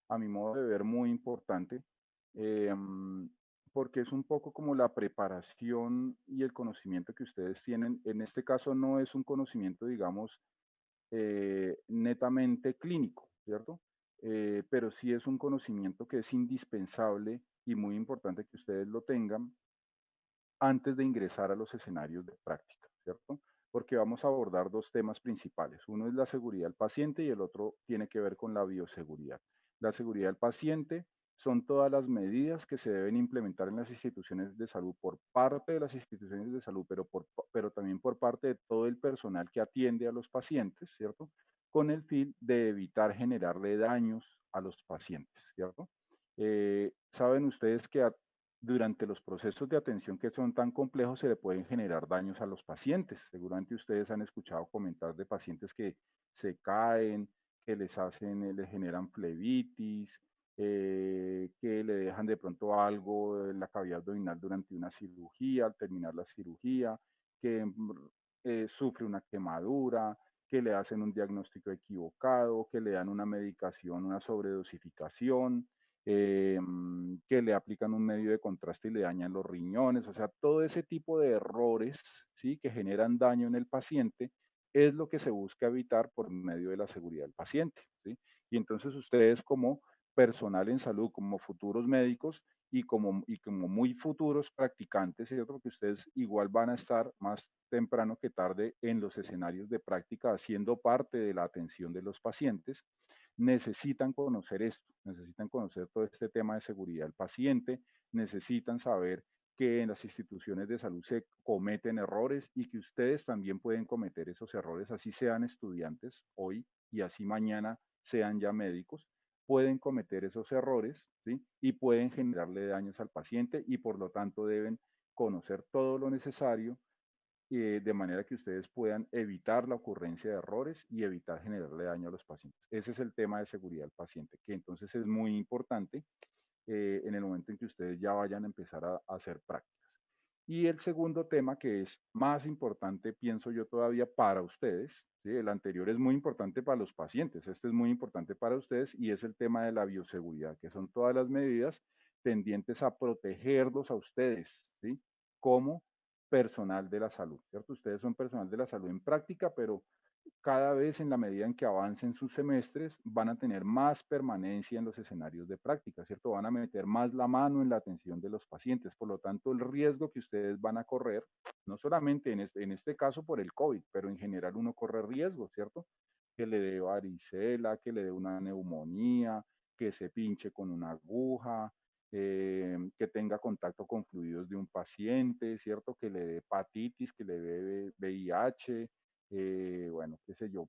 a mi modo de ver, muy importante, em, porque es un poco como la preparación y el conocimiento que ustedes tienen. En este caso no es un conocimiento, digamos, netamente clínico, ¿cierto? Pero sí es un conocimiento que es indispensable y muy importante que ustedes lo tengan antes de ingresar a los escenarios de práctica, ¿cierto? Porque vamos a abordar dos temas principales. Uno es la seguridad del paciente y el otro tiene que ver con la bioseguridad. La seguridad del paciente son todas las medidas que se deben implementar en las instituciones de salud por parte de las instituciones de salud, pero también por parte de todo el personal que atiende a los pacientes, ¿cierto? Con el fin de evitar generarle daños a los pacientes, ¿cierto? Saben ustedes que durante los procesos de atención que son tan complejos se le pueden generar daños a los pacientes. Seguramente ustedes han escuchado comentar de pacientes que se caen, que les generan flebitis, que le dejan de pronto algo en la cavidad abdominal durante una cirugía, al terminar la cirugía, que sufre una quemadura, que le hacen un diagnóstico equivocado, que le dan una medicación, una sobredosificación, que le aplican un medio de contraste y le dañan los riñones, o sea, todo ese tipo de errores, ¿sí? Que generan daño en el paciente es lo que se busca evitar por medio de la seguridad del paciente, ¿sí? Y entonces ustedes como personal en salud, como futuros médicos y como muy futuros practicantes, ¿cierto? Porque ustedes igual van a estar más temprano que tarde en los escenarios de práctica haciendo parte de la atención de los pacientes, necesitan conocer esto, necesitan conocer todo este tema de seguridad del paciente, necesitan saber que en las instituciones de salud se cometen errores y que ustedes también pueden cometer esos errores, así sean estudiantes hoy y así mañana sean ya médicos, pueden cometer esos errores, ¿sí? Y pueden generarle daños al paciente y por lo tanto deben conocer todo lo necesario de manera que ustedes puedan evitar la ocurrencia de errores y evitar generarle daño a los pacientes. Ese es el tema de seguridad del paciente, que entonces es muy importante en el momento en que ustedes ya vayan a empezar a hacer prácticas. Y el segundo tema, que es más importante, pienso yo todavía para ustedes, ¿sí? El anterior es muy importante para los pacientes, este es muy importante para ustedes y es el tema de la bioseguridad, que son todas las medidas tendientes a protegerlos a ustedes, ¿sí? Como personal de la salud, ¿cierto? Ustedes son personal de la salud en práctica, pero cada vez en la medida en que avancen sus semestres van a tener más permanencia en los escenarios de práctica, ¿cierto? Van a meter más la mano en la atención de los pacientes. Por lo tanto, el riesgo que ustedes van a correr, no solamente en este caso por el COVID, pero en general uno corre riesgo, ¿cierto? Que le dé varicela, que le dé una neumonía, que se pinche con una aguja, que tenga contacto con fluidos de un paciente, ¿cierto? Que le dé hepatitis, que le dé VIH, bueno, qué sé yo,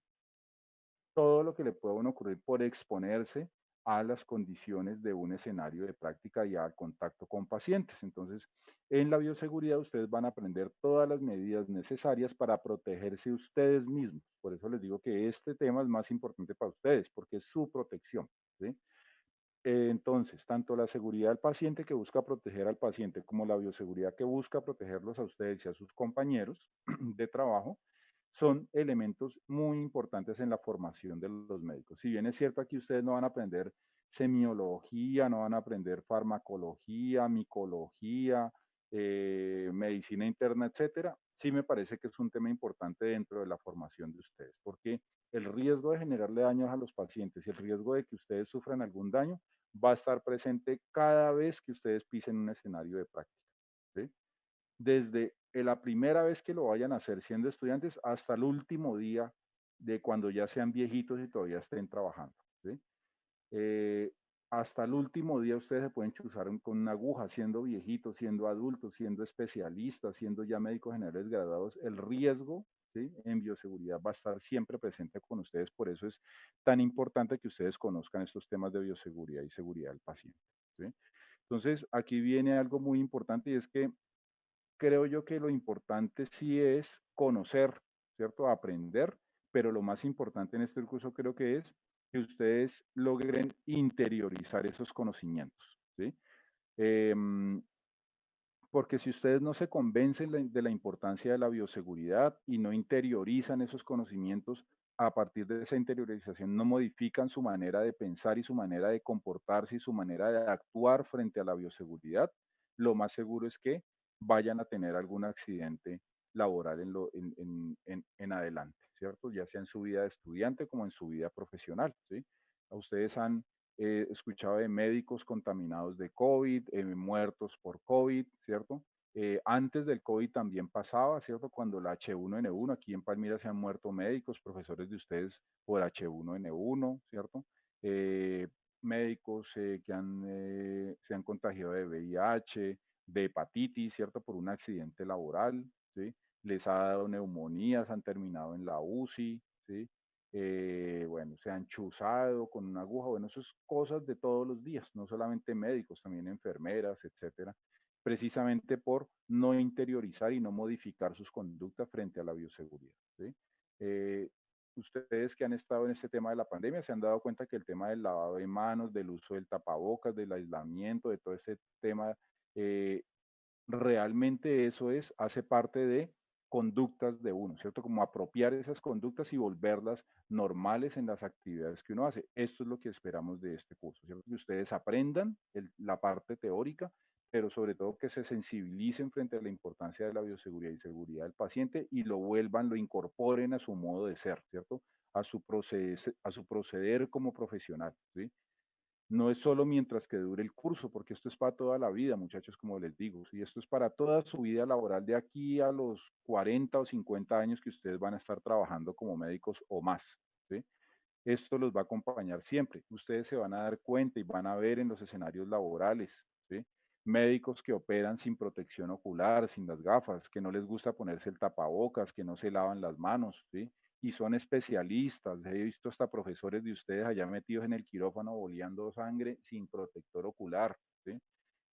todo lo que le pueda a uno ocurrir por exponerse a las condiciones de un escenario de práctica y al contacto con pacientes. Entonces, en la bioseguridad ustedes van a aprender todas las medidas necesarias para protegerse ustedes mismos. Por eso les digo que este tema es más importante para ustedes, porque es su protección, ¿sí? Entonces, tanto la seguridad del paciente que busca proteger al paciente como la bioseguridad que busca protegerlos a ustedes y a sus compañeros de trabajo son elementos muy importantes en la formación de los médicos. Si bien es cierto, aquí ustedes no van a aprender semiología, no van a aprender farmacología, micología, medicina interna, etcétera, sí me parece que es un tema importante dentro de la formación de ustedes, porque el riesgo de generarle daños a los pacientes y el riesgo de que ustedes sufran algún daño va a estar presente cada vez que ustedes pisen un escenario de práctica, ¿sí? Desde la primera vez que lo vayan a hacer siendo estudiantes hasta el último día de cuando ya sean viejitos y todavía estén trabajando, ¿sí? Eh, Hasta el último día ustedes se pueden chuzar con una aguja, siendo viejitos, siendo adultos, siendo especialistas, siendo ya médicos generales graduados, el riesgo, ¿sí? En bioseguridad va a estar siempre presente con ustedes, por eso es tan importante que ustedes conozcan estos temas de bioseguridad y seguridad del paciente, ¿sí? Entonces, aquí viene algo muy importante y es que creo yo que lo importante sí es conocer, ¿cierto? Aprender, pero lo más importante en este curso creo que es que ustedes logren interiorizar esos conocimientos, ¿sí? Em, Porque si ustedes no se convencen de la importancia de la bioseguridad y no interiorizan esos conocimientos, a partir de esa interiorización no modifican su manera de pensar y su manera de comportarse y su manera de actuar frente a la bioseguridad, lo más seguro es que vayan a tener algún accidente laboral en adelante, ¿cierto? Ya sea en su vida de estudiante como en su vida profesional, ¿sí? Ustedes han escuchado de médicos contaminados de COVID, muertos por COVID, ¿cierto? Antes del COVID también pasaba, ¿cierto? Cuando la H1N1, aquí en Palmira se han muerto médicos, profesores de ustedes por H1N1, ¿cierto? Eh, Médicos se han contagiado de VIH, de hepatitis, ¿cierto? Por un accidente laboral, ¿sí? Les ha dado neumonías, han terminado en la UCI, ¿sí? Bueno, se han chuzado con una aguja, bueno, eso es cosas de todos los días, no solamente médicos, también enfermeras, etcétera, precisamente por no interiorizar y no modificar sus conductas frente a la bioseguridad, ¿sí? Eh, Ustedes que han estado en este tema de la pandemia se han dado cuenta que el tema del lavado de manos, del uso del tapabocas, del aislamiento, de todo ese tema, eh, realmente eso hace parte de conductas de uno, ¿cierto? Como apropiar esas conductas y volverlas normales en las actividades que uno hace. Esto es lo que esperamos de este curso, ¿cierto? Que ustedes aprendan la parte teórica, pero sobre todo que se sensibilicen frente a la importancia de la bioseguridad y seguridad del paciente y lo vuelvan, lo incorporen a su modo de ser, ¿cierto? A su proceder como profesional, ¿sí? No es solo mientras que dure el curso, porque esto es para toda la vida, muchachos, como les digo, y esto es para toda su vida laboral de aquí a los 40 o 50 años que ustedes van a estar trabajando como médicos o más, ¿sí? Esto los va a acompañar siempre. Ustedes se van a dar cuenta y van a ver en los escenarios laborales, ¿sí? Médicos que operan sin protección ocular, sin las gafas, que no les gusta ponerse el tapabocas, que no se lavan las manos, ¿sí? Y son especialistas. He visto hasta profesores de ustedes allá metidos en el quirófano boleando sangre sin protector ocular, ¿sí?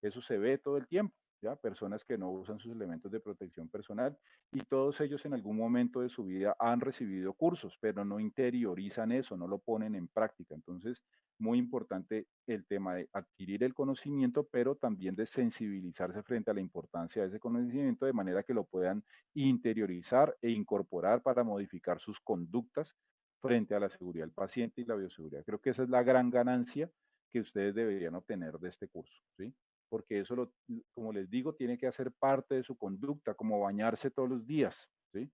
Eso se ve todo el tiempo, ¿ya? Personas que no usan sus elementos de protección personal y todos ellos en algún momento de su vida han recibido cursos, pero no interiorizan eso, no lo ponen en práctica. Entonces, muy importante el tema de adquirir el conocimiento, pero también de sensibilizarse frente a la importancia de ese conocimiento de manera que lo puedan interiorizar e incorporar para modificar sus conductas frente a la seguridad del paciente y la bioseguridad. Creo que esa es la gran ganancia que ustedes deberían obtener de este curso, ¿sí? Porque eso, como les digo, tiene que hacer parte de su conducta, como bañarse todos los días, ¿sí?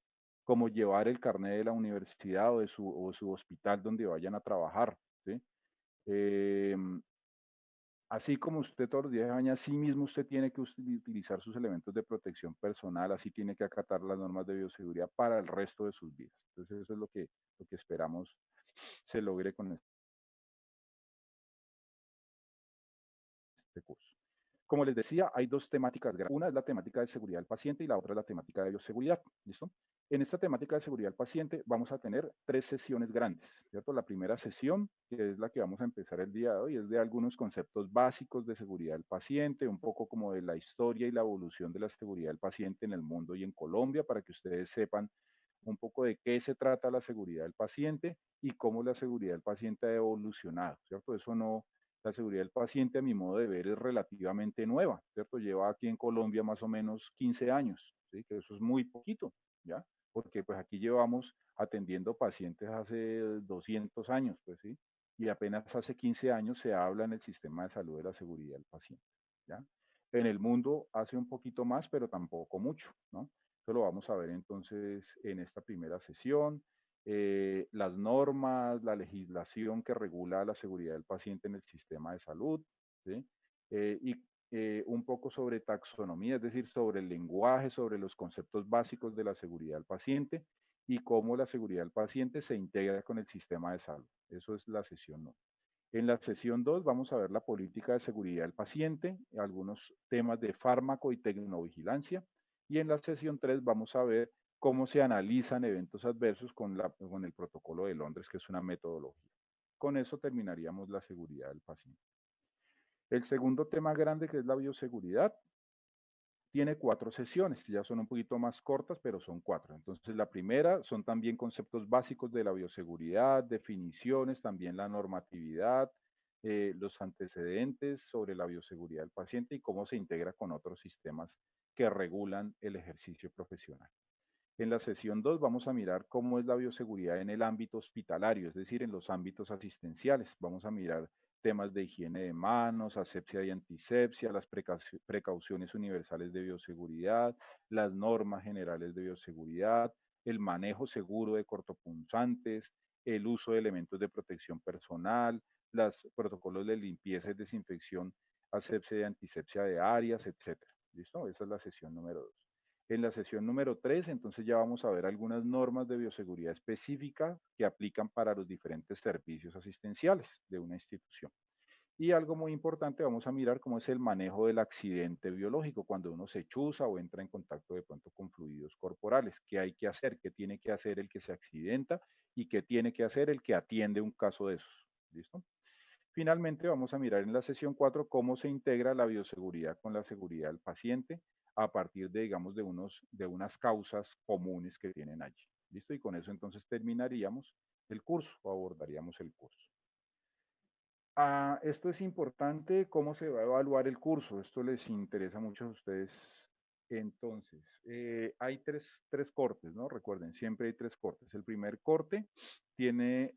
Como llevar el carnet de la universidad o su hospital donde vayan a trabajar, ¿sí? Eh, Así como usted todos los días se baña, así mismo usted tiene que utilizar sus elementos de protección personal, así tiene que acatar las normas de bioseguridad para el resto de sus vidas. Entonces eso es lo que esperamos se logre con este curso. Como les decía, hay dos temáticas grandes. Una es la temática de seguridad del paciente y la otra es la temática de bioseguridad. ¿Listo? En esta temática de seguridad del paciente vamos a tener tres sesiones grandes, ¿cierto? La primera sesión, que es la que vamos a empezar el día de hoy, es de algunos conceptos básicos de seguridad del paciente, un poco como de la historia y la evolución de la seguridad del paciente en el mundo y en Colombia, para que ustedes sepan un poco de qué se trata la seguridad del paciente y cómo la seguridad del paciente ha evolucionado, ¿cierto? Eso no, la seguridad del paciente, a mi modo de ver, es relativamente nueva, ¿cierto? Lleva aquí en Colombia más o menos 15 años, ¿sí? Que eso es muy poquito, ¿ya? Porque pues aquí llevamos atendiendo pacientes hace 200 años, pues sí, y apenas hace 15 años se habla en el sistema de salud de la seguridad del paciente, ¿ya? En el mundo hace un poquito más, pero tampoco mucho, ¿no? Eso lo vamos a ver entonces en esta primera sesión. Las normas, la legislación que regula la seguridad del paciente en el sistema de salud, ¿sí? Y un poco sobre taxonomía, es decir, sobre el lenguaje, sobre los conceptos básicos de la seguridad del paciente y cómo la seguridad del paciente se integra con el sistema de salud. Eso es la sesión 1. En la sesión 2 vamos a ver la política de seguridad del paciente, algunos temas de fármaco y tecnovigilancia. Y en la sesión 3 vamos a ver cómo se analizan eventos adversos con el protocolo de Londres, que es una metodología. Con eso terminaríamos la seguridad del paciente. El segundo tema grande, que es la bioseguridad, tiene 4 sesiones, ya son un poquito más cortas, pero son 4. Entonces, la primera son también conceptos básicos de la bioseguridad, definiciones, también la normatividad, los antecedentes sobre la bioseguridad del paciente y cómo se integra con otros sistemas que regulan el ejercicio profesional. En la sesión 2 vamos a mirar cómo es la bioseguridad en el ámbito hospitalario, es decir, en los ámbitos asistenciales. Vamos a mirar temas de higiene de manos, asepsia y antisepsia, las precauciones universales de bioseguridad, las normas generales de bioseguridad, el manejo seguro de cortopunzantes, el uso de elementos de protección personal, los protocolos de limpieza y desinfección, asepsia y antisepsia de áreas, etcétera. ¿Listo? Esa es la sesión número 2. En la sesión número 3, entonces ya vamos a ver algunas normas de bioseguridad específica que aplican para los diferentes servicios asistenciales de una institución. Y algo muy importante, vamos a mirar cómo es el manejo del accidente biológico, cuando uno se chuza o entra en contacto de pronto con fluidos corporales. ¿Qué hay que hacer? ¿Qué tiene que hacer el que se accidenta? ¿Y qué tiene que hacer el que atiende un caso de esos? ¿Listo? Finalmente, vamos a mirar en la sesión 4 cómo se integra la bioseguridad con la seguridad del paciente a partir de, digamos, de unas causas comunes que tienen allí. ¿Listo? Y con eso entonces terminaríamos el curso o abordaríamos el curso. Esto es importante, cómo se va a evaluar el curso. Esto les interesa mucho a ustedes. Entonces, hay tres cortes, ¿no? Recuerden, siempre hay tres cortes. El primer corte tiene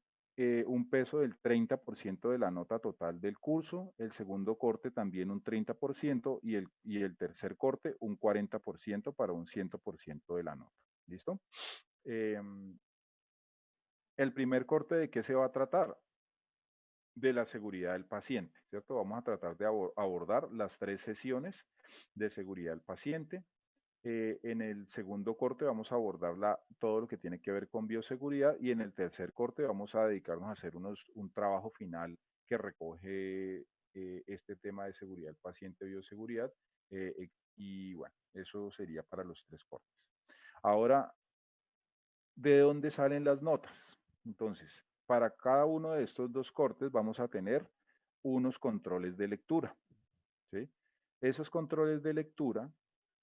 un peso del 30% de la nota total del curso. El segundo corte también un 30% y el tercer corte un 40% para un 100% de la nota. ¿Listo? El primer corte, ¿de qué se va a tratar? De la seguridad del paciente, ¿cierto? Vamos a tratar de abordar las tres sesiones de seguridad del paciente. En el segundo corte vamos a abordar todo lo que tiene que ver con bioseguridad y en el tercer corte vamos a dedicarnos a hacer un trabajo final que recoge este tema de seguridad del paciente, bioseguridad, y bueno, eso sería para los tres cortes. Ahora, ¿de dónde salen las notas? Entonces, para cada uno de estos dos cortes vamos a tener unos controles de lectura, ¿sí? Esos controles de lectura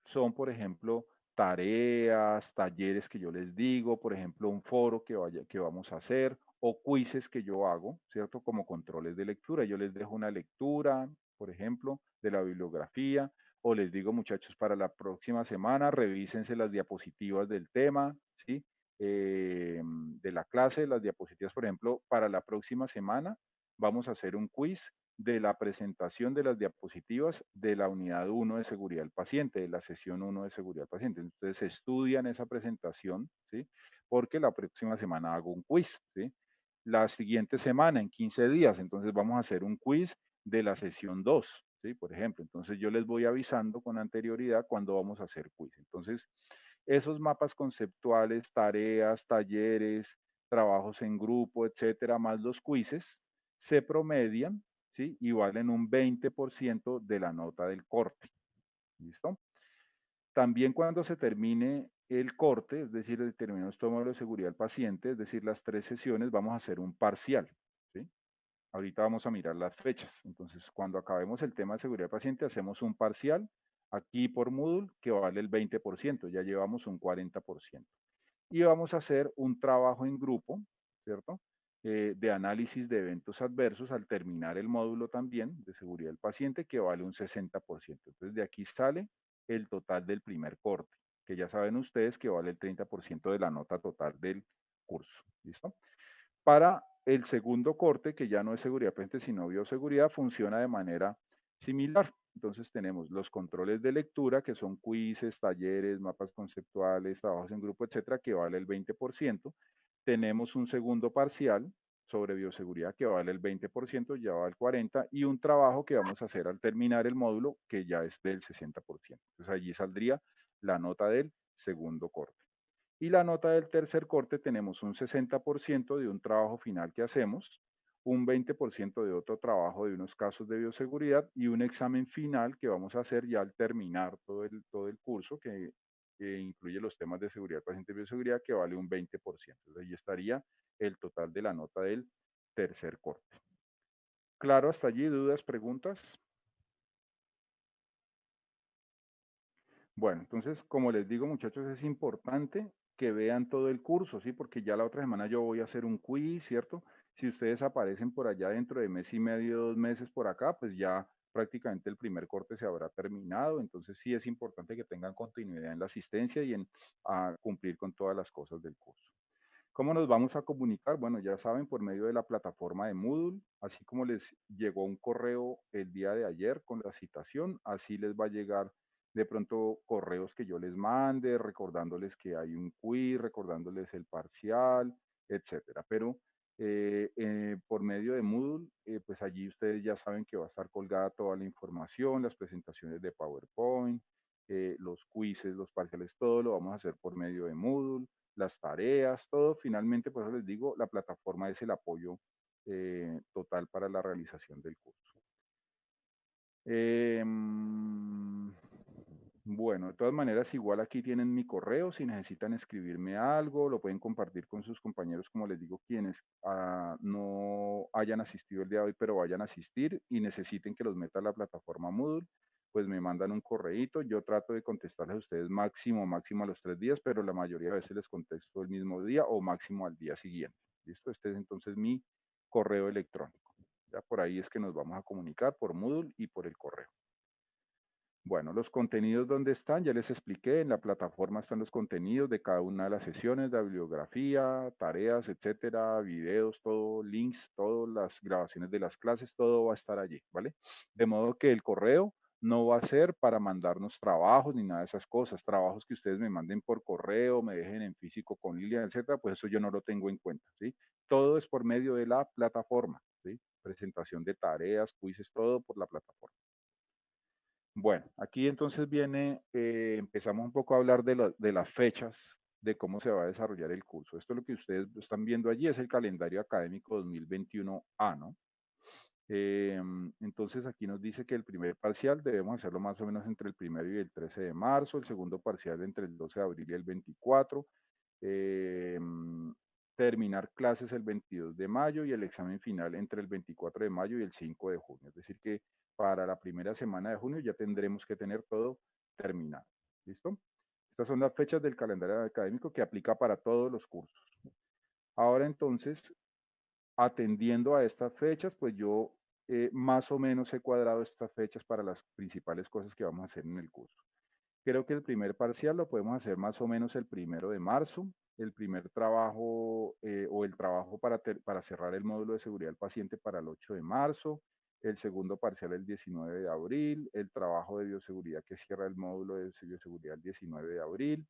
son, por ejemplo, tareas, talleres que yo les digo, por ejemplo, un foro que vamos a hacer o quizzes que yo hago, ¿cierto? Como controles de lectura. Yo les dejo una lectura, por ejemplo, de la bibliografía o les digo, muchachos, para la próxima semana revísense las diapositivas del tema, ¿sí? De la clase, las diapositivas, por ejemplo, para la próxima semana vamos a hacer un quiz de la presentación de las diapositivas de la unidad 1 de seguridad del paciente, de la sesión 1 de seguridad del paciente. Entonces estudian esa presentación, ¿sí? Porque la próxima semana hago un quiz, ¿sí? La siguiente semana, en 15 días, entonces vamos a hacer un quiz de la sesión 2, ¿sí? Por ejemplo, entonces yo les voy avisando con anterioridad cuándo vamos a hacer quiz. Entonces, esos mapas conceptuales, tareas, talleres, trabajos en grupo, etcétera, más los quizzes, se promedian, ¿sí? Y valen un 20% de la nota del corte. ¿Listo? También cuando se termine el corte, es decir, el terminado este módulo de seguridad del paciente, es decir, las tres sesiones, vamos a hacer un parcial, ¿sí? Ahorita vamos a mirar las fechas. Entonces, cuando acabemos el tema de seguridad del paciente, hacemos un parcial aquí por Moodle que vale el 20%, ya llevamos un 40%. Y vamos a hacer un trabajo en grupo, ¿cierto? De análisis de eventos adversos al terminar el módulo también de seguridad del paciente que vale un 60%. Entonces, de aquí sale el total del primer corte, que ya saben ustedes que vale el 30% de la nota total del curso. ¿Listo? Para el segundo corte, que ya no es seguridad paciente, sino bioseguridad, funciona de manera similar. Entonces tenemos los controles de lectura, que son quizzes, talleres, mapas conceptuales, trabajos en grupo, etcétera, que vale el 20%. Tenemos un segundo parcial sobre bioseguridad que vale el 20%, ya va el 40%, y un trabajo que vamos a hacer al terminar el módulo que ya es del 60%. Entonces allí saldría la nota del segundo corte. Y la nota del tercer corte tenemos un 60% de un trabajo final que hacemos, un 20% de otro trabajo de unos casos de bioseguridad y un examen final que vamos a hacer ya al terminar todo el curso que incluye los temas de seguridad paciente y bioseguridad que vale un 20%. Entonces ahí estaría el total de la nota del tercer corte. Claro, hasta allí, dudas, preguntas. Bueno, entonces, como les digo, muchachos, es importante que vean todo el curso, ¿sí? Porque ya la otra semana yo voy a hacer un quiz, ¿cierto? Si ustedes aparecen por allá dentro de mes y medio, 2 meses por acá, pues ya prácticamente el primer corte se habrá terminado. Entonces sí es importante que tengan continuidad en la asistencia y en cumplir con todas las cosas del curso. ¿Cómo nos vamos a comunicar? Bueno, ya saben, por medio de la plataforma de Moodle, así como les llegó un correo el día de ayer con la citación, así les va a llegar de pronto correos que yo les mande, recordándoles que hay un quiz, recordándoles el parcial, etcétera. Pero por medio de Moodle, pues allí ustedes ya saben que va a estar colgada toda la información, las presentaciones de PowerPoint, los quizzes, los parciales, todo lo vamos a hacer por medio de Moodle, las tareas, todo. Finalmente, por eso les digo, la plataforma es el apoyo total para la realización del curso. Bueno, de todas maneras, igual aquí tienen mi correo, si necesitan escribirme algo, lo pueden compartir con sus compañeros, como les digo, quienes no hayan asistido el día de hoy, pero vayan a asistir y necesiten que los meta a la plataforma Moodle, pues me mandan un correíto, yo trato de contestarles a ustedes máximo a los 3 días, pero la mayoría de veces les contesto el mismo día o máximo al día siguiente. ¿Listo? Este es entonces mi correo electrónico. Ya por ahí es que nos vamos a comunicar por Moodle y por el correo. Bueno, los contenidos, ¿dónde están? Ya les expliqué, en la plataforma están los contenidos de cada una de las sesiones, la bibliografía, tareas, etcétera, videos, todo, links, todas las grabaciones de las clases, todo va a estar allí, ¿vale? De modo que el correo no va a ser para mandarnos trabajos ni nada de esas cosas, trabajos que ustedes me manden por correo, me dejen en físico con Lilian, etcétera, pues eso yo no lo tengo en cuenta, ¿sí? Todo es por medio de la plataforma, ¿sí? Presentación de tareas, quizzes, todo por la plataforma. Bueno, aquí entonces viene, empezamos un poco a hablar de las fechas, de cómo se va a desarrollar el curso. Esto es lo que ustedes están viendo allí, es el calendario académico 2021A, ¿no? Entonces aquí nos dice que el primer parcial debemos hacerlo más o menos entre el 1 y el 13 de marzo, el segundo parcial entre el 12 de abril y el 24, terminar clases el 22 de mayo y el examen final entre el 24 de mayo y el 5 de junio. Es decir que para la primera semana de junio ya tendremos que tener todo terminado. ¿Listo? Estas son las fechas del calendario académico que aplica para todos los cursos. Ahora entonces, atendiendo a estas fechas, pues yo más o menos he cuadrado estas fechas para las principales cosas que vamos a hacer en el curso. Creo que el primer parcial lo podemos hacer más o menos el 1 de marzo. El primer trabajo o el trabajo para cerrar el módulo de seguridad del paciente para el 8 de marzo. El segundo parcial el 19 de abril. El trabajo de bioseguridad que cierra el módulo de bioseguridad el 19 de abril.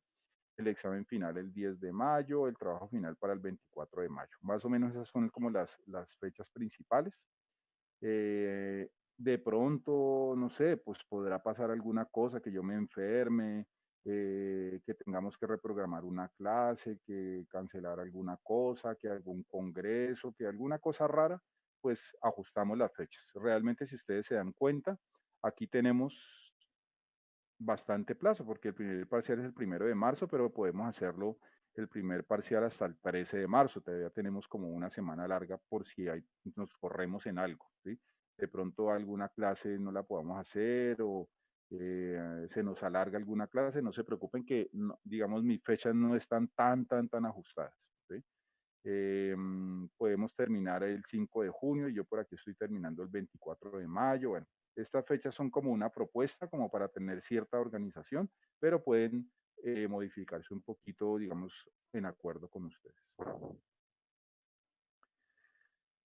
El examen final el 10 de mayo. El trabajo final para el 24 de mayo. Más o menos esas son como las fechas principales. De pronto, no sé, pues podrá pasar alguna cosa, que yo me enferme, que tengamos que reprogramar una clase, que cancelar alguna cosa, que algún congreso, que alguna cosa rara, pues ajustamos las fechas. Realmente, si ustedes se dan cuenta, aquí tenemos bastante plazo, porque el primer parcial es el 1 de marzo, pero podemos hacerlo el primer parcial hasta el 13 de marzo. Todavía tenemos como una semana larga por si nos corremos en algo, ¿sí? De pronto alguna clase no la podamos hacer o se nos alarga alguna clase, no se preocupen que, digamos, mis fechas no están tan ajustadas, ¿sí? Podemos terminar el 5 de junio y yo por aquí estoy terminando el 24 de mayo. Bueno, estas fechas son como una propuesta, como para tener cierta organización, pero pueden modificarse un poquito, digamos, en acuerdo con ustedes.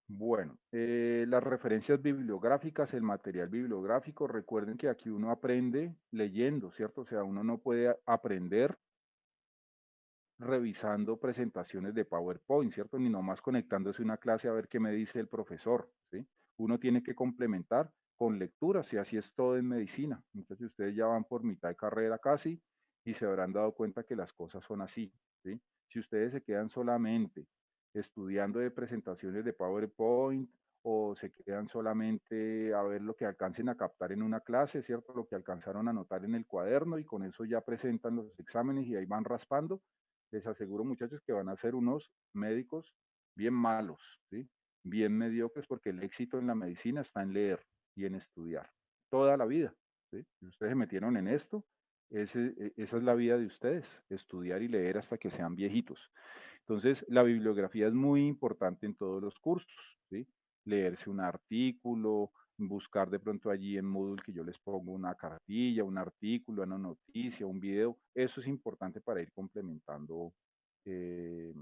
Bueno, las referencias bibliográficas, el material bibliográfico, recuerden que aquí uno aprende leyendo, ¿cierto? O sea, uno no puede aprender revisando presentaciones de PowerPoint, ¿cierto? Ni nomás conectándose a una clase a ver qué me dice el profesor, ¿sí? Uno tiene que complementar con lecturas y así es todo en medicina. Entonces ustedes ya van por mitad de carrera casi y se habrán dado cuenta que las cosas son así, ¿sí? Si ustedes se quedan solamente estudiando de presentaciones de PowerPoint o se quedan solamente a ver lo que alcancen a captar en una clase, ¿cierto? Lo que alcanzaron a anotar en el cuaderno y con eso ya presentan los exámenes y ahí van raspando, les aseguro, muchachos, que van a ser unos médicos bien malos, ¿sí? Bien mediocres, porque el éxito en la medicina está en leer y en estudiar toda la vida, ¿sí? Si ustedes se metieron en esto, esa es la vida de ustedes, estudiar y leer hasta que sean viejitos. Entonces, la bibliografía es muy importante en todos los cursos, ¿sí? Leerse un artículo, buscar de pronto allí en Moodle que yo les pongo una cartilla, un artículo, una noticia, un video. Eso es importante para ir complementando eh,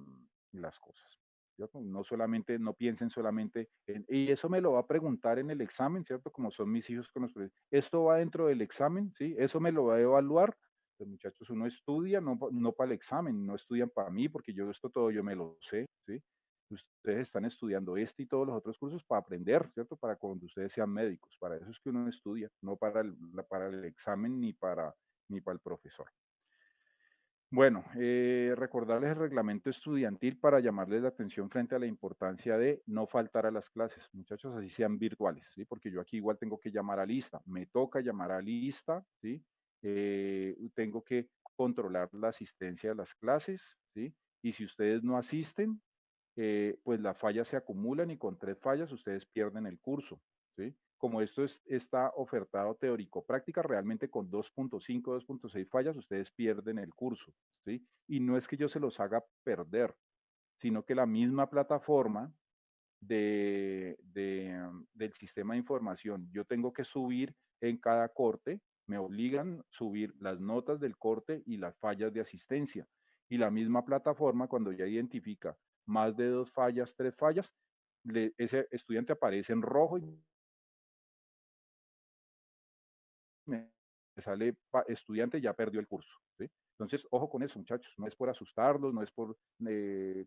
las cosas. ¿Cierto? No solamente, no piensen solamente en, y eso me lo va a preguntar en el examen, ¿cierto? Como son mis hijos con los esto va dentro del examen, ¿sí? Eso me lo va a evaluar. Pues muchachos, uno estudia, no para el examen, no estudian para mí, porque yo esto todo yo me lo sé, ¿sí? Ustedes están estudiando este y todos los otros cursos para aprender, ¿cierto? Para cuando ustedes sean médicos. Para eso es que uno estudia, no para el examen ni para el profesor. Bueno, recordarles el reglamento estudiantil para llamarles la atención frente a la importancia de no faltar a las clases, muchachos, así sean virtuales, ¿sí? Porque yo aquí igual tengo que llamar a lista, me toca llamar a lista, ¿sí? Tengo que controlar la asistencia a las clases, ¿sí? Y si ustedes no asisten, pues las fallas se acumulan y con 3 fallas ustedes pierden el curso, ¿sí? Como esto está ofertado teórico-práctica, realmente con 2.5, 2.6 fallas ustedes pierden el curso, ¿sí? Y no es que yo se los haga perder, sino que la misma plataforma del sistema de información, yo tengo que subir en cada corte, me obligan a subir las notas del corte y las fallas de asistencia. Y la misma plataforma, cuando ya identifica más de 2 fallas, 3 fallas, ese estudiante aparece en rojo y me sale estudiante ya perdió el curso, ¿sí? Entonces, ojo con eso, muchachos, no es por asustarlos, no es por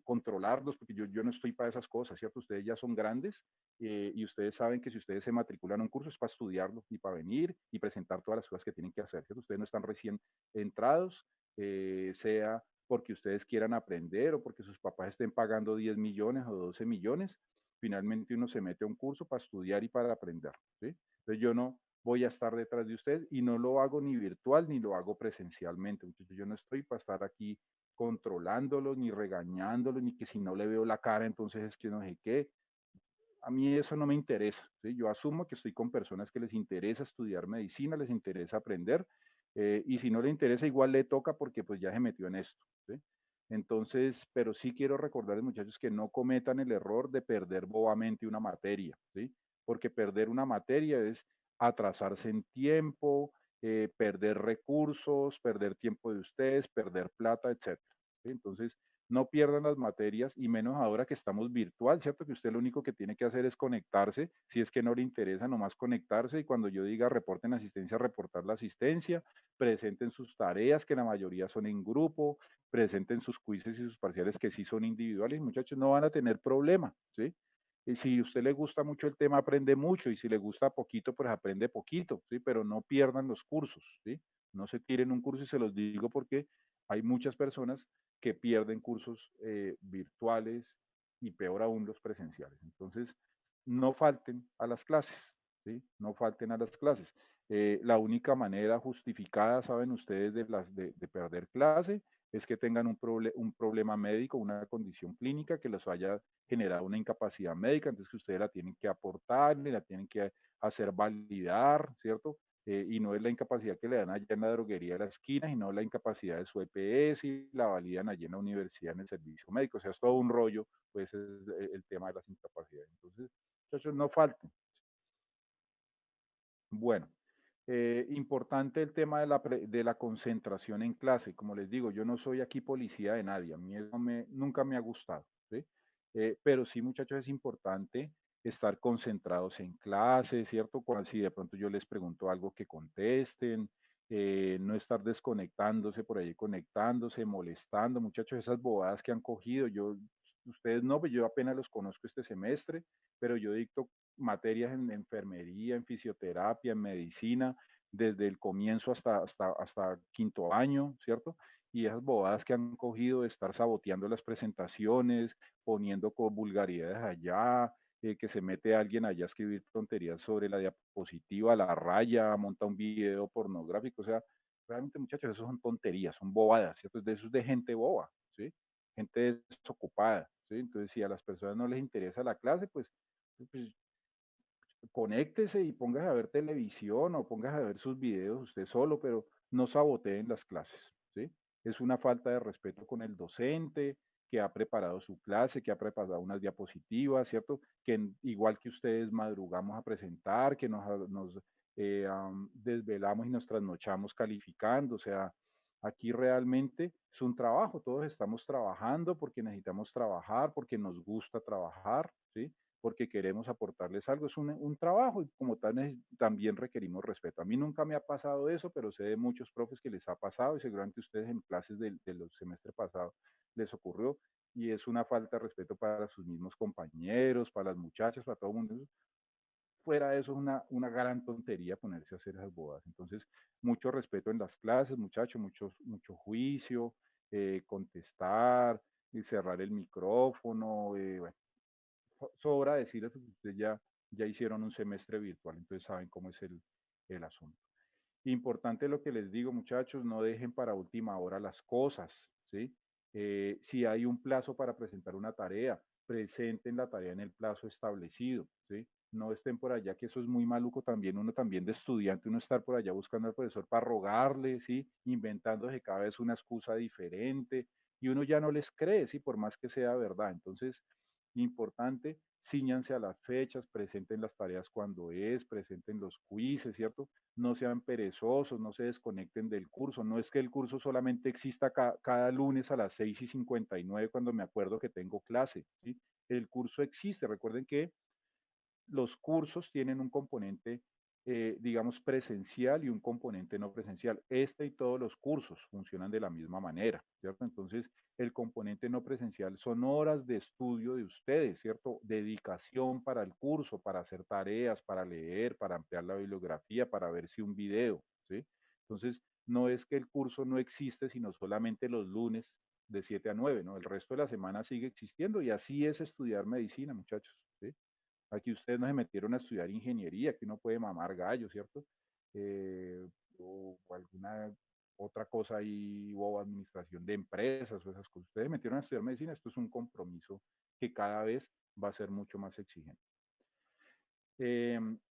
controlarlos, porque yo no estoy para esas cosas, ¿cierto? Ustedes ya son grandes y ustedes saben que si ustedes se matriculan a un curso es para estudiarlo y para venir y presentar todas las cosas que tienen que hacer, ¿cierto? Ustedes no están recién entrados, sea porque ustedes quieran aprender o porque sus papás estén pagando 10 millones o 12 millones, finalmente uno se mete a un curso para estudiar y para aprender, ¿sí? Entonces yo no, voy a estar detrás de ustedes y no lo hago ni virtual ni lo hago presencialmente. Entonces yo no estoy para estar aquí controlándolos, ni regañándolos, ni que si no le veo la cara, entonces es que no sé qué. A mí eso no me interesa, ¿sí? Yo asumo que estoy con personas que les interesa estudiar medicina, les interesa aprender, y si no le interesa, igual le toca porque pues ya se metió en esto, ¿sí? Entonces, pero sí quiero recordarles, muchachos, que no cometan el error de perder bobamente una materia, ¿sí? Porque perder una materia es atrasarse en tiempo, perder recursos, perder tiempo de ustedes, perder plata, etcétera, ¿sí? Entonces, no pierdan las materias y menos ahora que estamos virtual, ¿cierto? Que usted lo único que tiene que hacer es conectarse, si es que no le interesa, nomás conectarse y cuando yo diga reporten asistencia, reportar la asistencia, presenten sus tareas, que la mayoría son en grupo, presenten sus quizzes y sus parciales que sí son individuales, muchachos, no van a tener problema, ¿sí? Y si a usted le gusta mucho el tema, aprende mucho, y si le gusta poquito, pues aprende poquito, ¿sí? Pero no pierdan los cursos, ¿sí? No se tiren un curso y se los digo porque hay muchas personas que pierden cursos virtuales y peor aún los presenciales. Entonces, no falten a las clases, ¿sí? No falten a las clases. La única manera justificada, saben ustedes, de perder clase es que tengan un problema médico, una condición clínica que les haya generado una incapacidad médica, entonces que ustedes la tienen que aportar, la tienen que hacer validar, ¿cierto? Y no es la incapacidad que le dan allá en la droguería de la esquina, sino la incapacidad de su EPS y la validan allí en la universidad, en el servicio médico. O sea, es todo un rollo, pues es el tema de las incapacidades. Entonces, muchachos, no falten. Bueno, importante el tema de la concentración en clase. Como les digo, yo no soy aquí policía de nadie, a mí eso nunca me ha gustado, ¿sí? Pero sí, muchachos, es importante estar concentrados en clase, ¿cierto? Si de pronto yo les pregunto algo que contesten, no estar desconectándose por ahí, conectándose, molestando, muchachos, esas bobadas que han cogido, ustedes no, pues yo apenas los conozco este semestre, pero yo dicto materias en enfermería, en fisioterapia, en medicina, desde el comienzo hasta quinto año, ¿cierto? Y esas bobadas que han cogido de estar saboteando las presentaciones, poniendo con vulgaridades allá, que se mete alguien allá a escribir tonterías sobre la diapositiva, la raya, monta un video pornográfico, o sea, realmente muchachos, eso son tonterías, son bobadas, ¿cierto? Eso es de gente boba, ¿sí? Gente desocupada, ¿sí? Entonces, si a las personas no les interesa la clase, pues conéctese y póngase a ver televisión o póngase a ver sus videos usted solo, pero no saboteen las clases, ¿sí? Es una falta de respeto con el docente, que ha preparado su clase, que ha preparado unas diapositivas, ¿cierto? Que igual que ustedes madrugamos a presentar, que nos desvelamos y nos trasnochamos calificando, o sea, aquí realmente es un trabajo, todos estamos trabajando porque necesitamos trabajar, porque nos gusta trabajar, ¿sí? Porque queremos aportarles algo, es un trabajo y como tal también requerimos respeto. A mí nunca me ha pasado eso, pero sé de muchos profes que les ha pasado y seguramente ustedes en clases de los semestres pasados les ocurrió y es una falta de respeto para sus mismos compañeros, para las muchachas, para todo el mundo. Fuera de eso es una gran tontería ponerse a hacer esas bodas. Entonces, mucho respeto en las clases, muchachos, mucho juicio, contestar, y cerrar el micrófono, bueno, sobra decirles que ustedes ya hicieron un semestre virtual, entonces saben cómo es el asunto. Importante lo que les digo, muchachos, no dejen para última hora las cosas, ¿sí? Si hay un plazo para presentar una tarea, presenten la tarea en el plazo establecido, ¿sí? No estén por allá, que eso es muy maluco también, uno también de estudiante, uno estar por allá buscando al profesor para rogarle, ¿sí? Inventándose cada vez una excusa diferente, y uno ya no les cree, ¿sí? Por más que sea verdad. Entonces, importante, ciñanse a las fechas, presenten las tareas cuando es, presenten los quizzes, ¿cierto? No sean perezosos, no se desconecten del curso. No es que el curso solamente exista cada lunes a las 6:59 cuando me acuerdo que tengo clase, ¿sí? El curso existe. Recuerden que los cursos tienen un componente, digamos, presencial y un componente no presencial. Este y todos los cursos funcionan de la misma manera, ¿cierto? Entonces, el componente no presencial son horas de estudio de ustedes, ¿cierto? Dedicación para el curso, para hacer tareas, para leer, para ampliar la bibliografía, para ver si un video, ¿sí? Entonces, no es que el curso no existe, sino solamente los lunes de 7 a 9, ¿no? El resto de la semana sigue existiendo y así es estudiar medicina, muchachos, ¿sí? Aquí ustedes no se metieron a estudiar ingeniería, que uno puede mamar gallo, ¿cierto? O alguna otra cosa ahí, o administración de empresas o esas cosas. Ustedes se metieron a estudiar medicina, esto es un compromiso que cada vez va a ser mucho más exigente.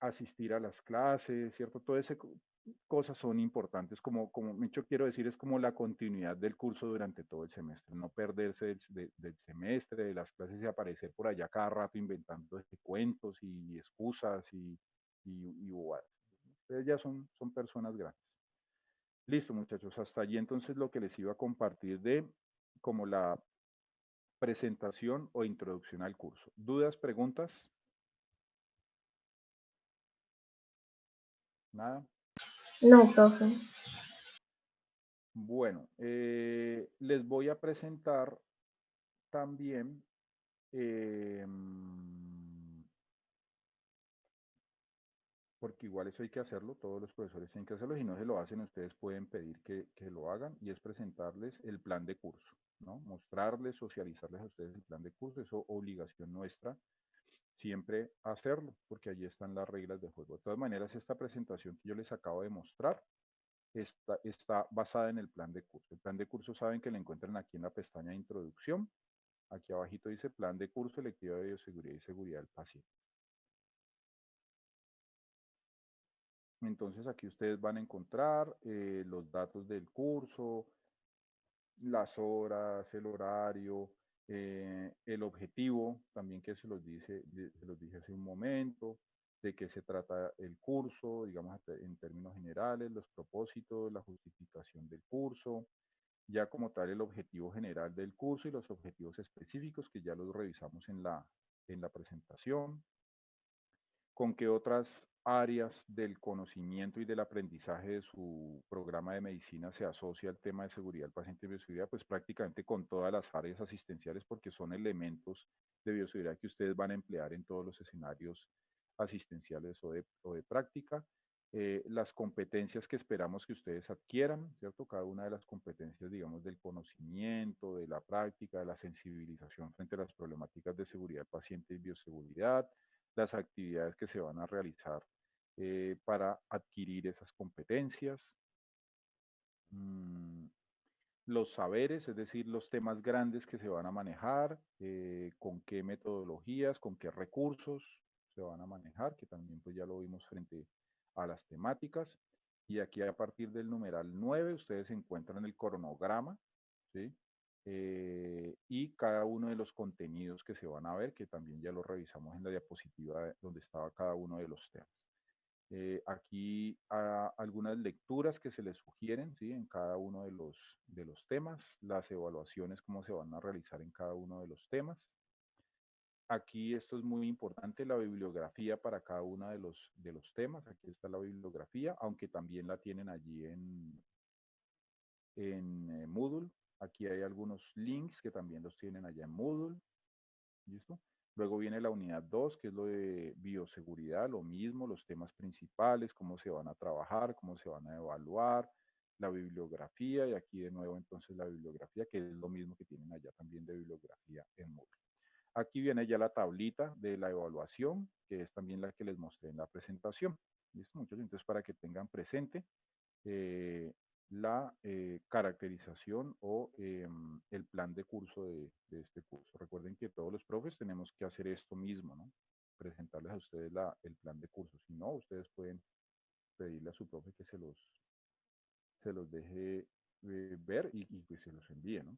Asistir a las clases, ¿cierto? Todas esas cosas son importantes, como mucho quiero decir, es como la continuidad del curso durante todo el semestre, no perderse del semestre, de las clases y aparecer por allá cada rato inventando cuentos y excusas y bobadas. Ustedes ya son personas grandes. Listo, muchachos, hasta allí entonces lo que les iba a compartir de como la presentación o introducción al curso. ¿Dudas, preguntas? Nada. No, profe. Bueno, les voy a presentar también, eh, porque igual eso hay que hacerlo, todos los profesores tienen que hacerlo, si no se lo hacen, ustedes pueden pedir que lo hagan, y es presentarles el plan de curso, ¿no? Mostrarles, socializarles a ustedes el plan de curso, eso es obligación nuestra, siempre hacerlo, porque allí están las reglas de juego. De todas maneras, esta presentación que yo les acabo de mostrar, está basada en el plan de curso. El plan de curso saben que lo encuentran aquí en la pestaña de introducción. Aquí abajito dice plan de curso electivo de bioseguridad y seguridad del paciente. Entonces aquí ustedes van a encontrar los datos del curso, las horas, el horario, el objetivo, también que se los dije hace un momento, de qué se trata el curso, digamos en términos generales, los propósitos, la justificación del curso, ya como tal el objetivo general del curso y los objetivos específicos que ya los revisamos en la presentación, con qué otras áreas del conocimiento y del aprendizaje de su programa de medicina se asocia el tema de seguridad del paciente y bioseguridad, pues prácticamente con todas las áreas asistenciales porque son elementos de bioseguridad que ustedes van a emplear en todos los escenarios asistenciales o de práctica. Las competencias que esperamos que ustedes adquieran, ¿cierto? Cada una de las competencias, digamos, del conocimiento, de la práctica, de la sensibilización frente a las problemáticas de seguridad del paciente y bioseguridad, las actividades que se van a realizar para adquirir esas competencias, mm, los saberes, es decir, los temas grandes que se van a manejar, con qué metodologías, con qué recursos se van a manejar, que también pues ya lo vimos frente a las temáticas. Y aquí a partir del numeral 9 ustedes encuentran el cronograma, ¿sí? y cada uno de los contenidos que se van a ver, que también ya lo revisamos en la diapositiva donde estaba cada uno de los temas. Aquí algunas lecturas que se les sugieren, ¿sí? En cada uno de los temas, las evaluaciones, cómo se van a realizar en cada uno de los temas. Aquí esto es muy importante, la bibliografía para cada uno de los temas. Aquí está la bibliografía, aunque también la tienen allí en Moodle. Aquí hay algunos links que también los tienen allá en Moodle. ¿Listo? Luego viene la unidad 2, que es lo de bioseguridad, lo mismo, los temas principales, cómo se van a trabajar, cómo se van a evaluar, la bibliografía, y aquí de nuevo entonces la bibliografía, que es lo mismo que tienen allá también de bibliografía en Moodle. Aquí viene ya la tablita de la evaluación, que es también la que les mostré en la presentación. ¿Listo, muchachos? Entonces, para que tengan presente la caracterización o el plan de curso de este curso. Recuerden que todos los profes tenemos que hacer esto mismo, ¿no? Presentarles a ustedes el plan de curso. Si no, ustedes pueden pedirle a su profe que se los deje ver y pues se los envíe, ¿no?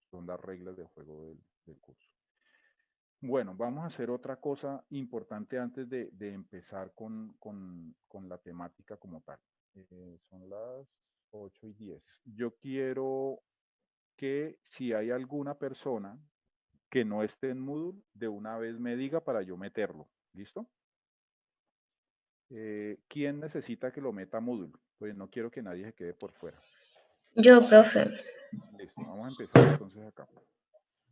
Son las reglas de juego del curso. Bueno, vamos a hacer otra cosa importante antes de empezar con la temática como tal. Son las 8:10. Yo quiero que si hay alguna persona que no esté en Moodle, de una vez me diga para yo meterlo. ¿Listo? ¿Quién necesita que lo meta a Moodle? Pues no quiero que nadie se quede por fuera. Yo, profe. Listo, vamos a empezar entonces acá.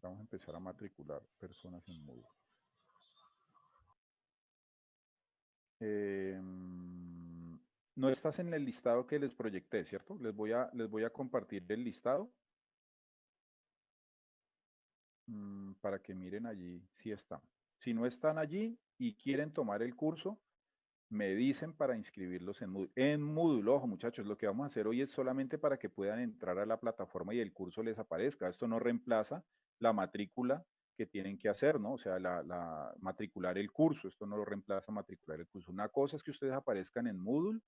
Vamos a empezar a matricular personas en Moodle. No estás en el listado que les proyecté, ¿cierto? Les voy a compartir el listado para que miren allí si están. Si no están allí y quieren tomar el curso, me dicen para inscribirlos en Moodle. En Moodle, ojo muchachos, lo que vamos a hacer hoy es solamente para que puedan entrar a la plataforma y el curso les aparezca. Esto no reemplaza la matrícula que tienen que hacer, ¿no? O sea, matricular el curso, esto no lo reemplaza matricular el curso. Una cosa es que ustedes aparezcan en Moodle,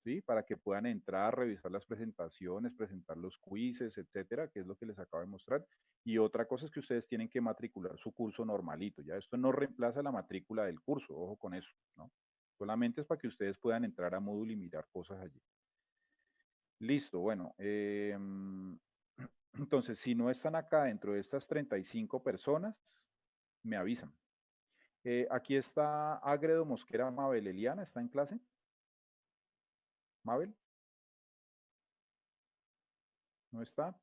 ¿sí? Para que puedan entrar, revisar las presentaciones, presentar los quizzes, etcétera, que es lo que les acabo de mostrar. Y otra cosa es que ustedes tienen que matricular su curso normalito, ¿ya? Esto no reemplaza la matrícula del curso, ojo con eso, ¿no? Solamente es para que ustedes puedan entrar a Moodle y mirar cosas allí. Listo, bueno. Entonces, si no están acá dentro de estas 35 personas, me avisan. Aquí está Agredo Mosquera Mabel Eliana, ¿está en clase? ¿Mabel? ¿No está?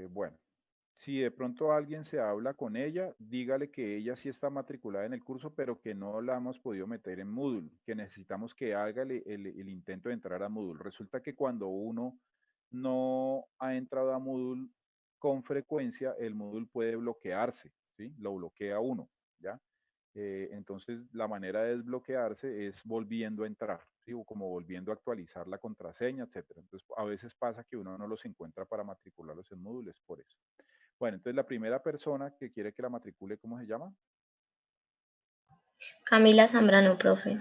Bueno, si de pronto alguien se habla con ella, dígale que ella sí está matriculada en el curso, pero que no la hemos podido meter en Moodle, que necesitamos que haga el intento de entrar a Moodle. Resulta que cuando uno no ha entrado a Moodle con frecuencia, el Moodle puede bloquearse, ¿sí? Lo bloquea uno, ¿ya? Entonces, la manera de desbloquearse es volviendo a entrar, ¿sí? O como volviendo a actualizar la contraseña, etcétera. Entonces, a veces pasa que uno no los encuentra para matricularlos en módulos, por eso. Bueno, entonces la primera persona que quiere que la matricule, ¿cómo se llama? Camila Zambrano, profe.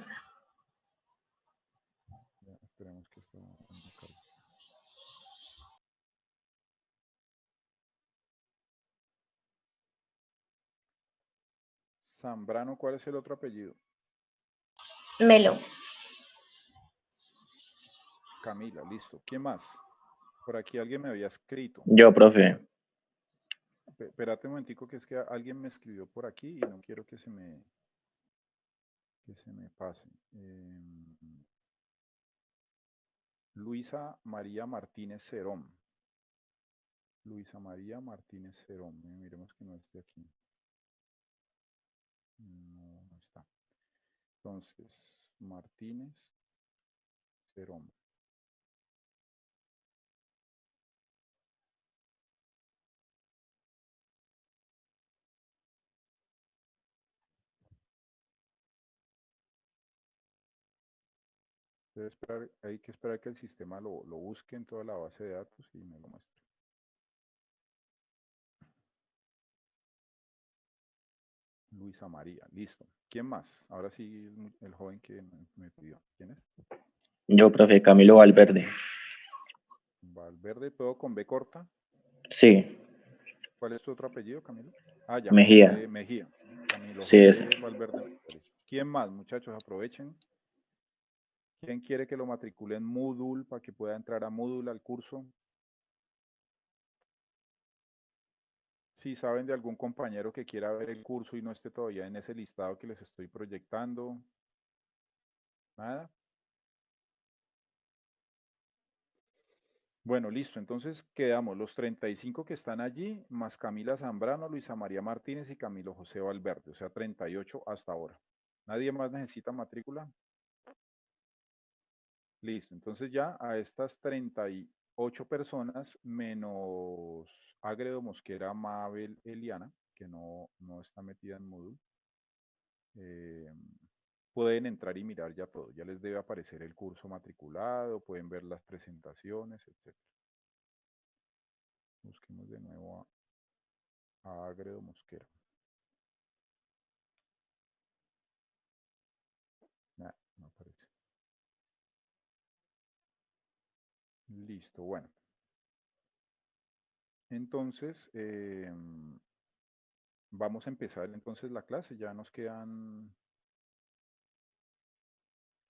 Ya, esperemos que esto no cargue. Zambrano, ¿cuál es el otro apellido? Melo. Camila, listo. ¿Quién más? Por aquí alguien me había escrito. Yo, profe. Espérate un momentico, que es que alguien me escribió por aquí y no quiero que se me pase. Luisa María Martínez Cerón. Luisa María Martínez Cerón. Miremos que no esté aquí. No, no está. Entonces, Martínez Cerón. Hay que esperar que el sistema lo busque en toda la base de datos y me lo muestre. Luisa María, listo. ¿Quién más? Ahora sí, el joven que me pidió. ¿Quién es? Yo, profe, Camilo Valverde. Valverde, todo con B corta. Sí, ¿Cuál es tu otro apellido, Camilo? Ah, ya, Mejía. José Mejía. Camilo Sí, José ese. Valverde Mejía. Listo. ¿Quién más, muchachos? Aprovechen. ¿Quién quiere que lo matricule en Moodle para que pueda entrar a Moodle al curso? Si saben de algún compañero que quiera ver el curso y no esté todavía en ese listado que les estoy proyectando. Nada. Bueno, listo. Entonces quedamos los 35 que están allí, más Camila Zambrano, Luisa María Martínez y Camilo José Valverde, o sea, 38 hasta ahora. ¿Nadie más necesita matrícula? Listo. Entonces ya a estas 38 personas, menos Agredo Mosquera, Mabel, Eliana, que no está metida en Moodle, eh, pueden entrar y mirar ya todo. Ya les debe aparecer el curso matriculado, pueden ver las presentaciones, etc. Busquemos de nuevo a Agredo Mosquera. Nah, no aparece. Listo, bueno. Entonces, vamos a empezar entonces la clase. Ya nos quedan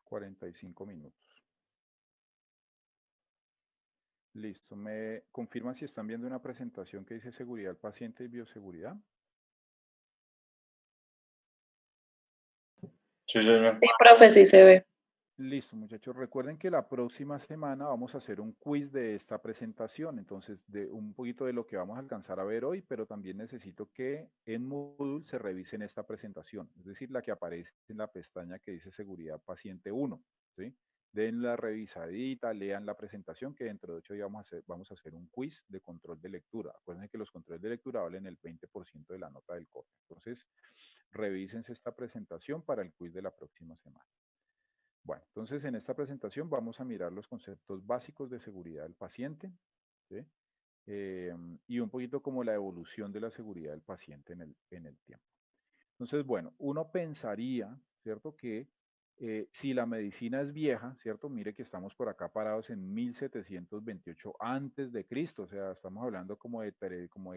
45 minutos. Listo. ¿Me confirman si están viendo una presentación que dice seguridad del paciente y bioseguridad? Sí, señor. Sí, profe, sí se ve. Listo, muchachos. Recuerden que la próxima semana vamos a hacer un quiz de esta presentación. Entonces, de un poquito de lo que vamos a alcanzar a ver hoy, pero también necesito que en Moodle se revisen esta presentación, es decir, la que aparece en la pestaña que dice seguridad paciente 1, ¿sí? Den la revisadita, lean la presentación, que dentro de 8 días vamos a hacer un quiz de control de lectura. Acuérdense que los controles de lectura valen el 20% de la nota del corte. Entonces, revísense esta presentación para el quiz de la próxima semana. Bueno, entonces en esta presentación vamos a mirar los conceptos básicos de seguridad del paciente, ¿sí? Y un poquito como la evolución de la seguridad del paciente en el tiempo. Entonces, bueno, uno pensaría, ¿cierto? Que si la medicina es vieja, ¿cierto? Mire que estamos por acá parados en 1728 antes de Cristo, o sea, estamos hablando como de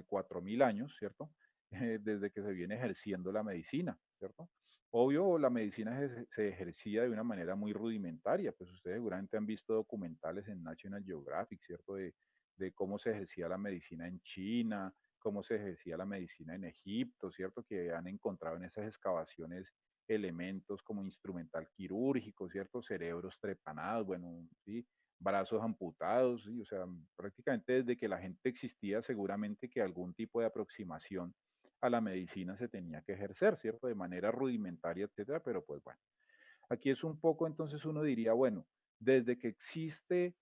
4000 años, ¿cierto? Desde que se viene ejerciendo la medicina, ¿cierto? Obvio, la medicina se ejercía de una manera muy rudimentaria, pues ustedes seguramente han visto documentales en National Geographic, ¿cierto? De cómo se ejercía la medicina en China, cómo se ejercía la medicina en Egipto, ¿cierto? Que han encontrado en esas excavaciones elementos como instrumental quirúrgico, ¿cierto? Cerebros trepanados, bueno, ¿sí? Brazos amputados, ¿sí? O sea, prácticamente desde que la gente existía, seguramente que algún tipo de aproximación a la medicina se tenía que ejercer, ¿cierto? De manera rudimentaria, etcétera, pero pues bueno. Aquí es un poco, entonces uno diría, bueno, desde que existe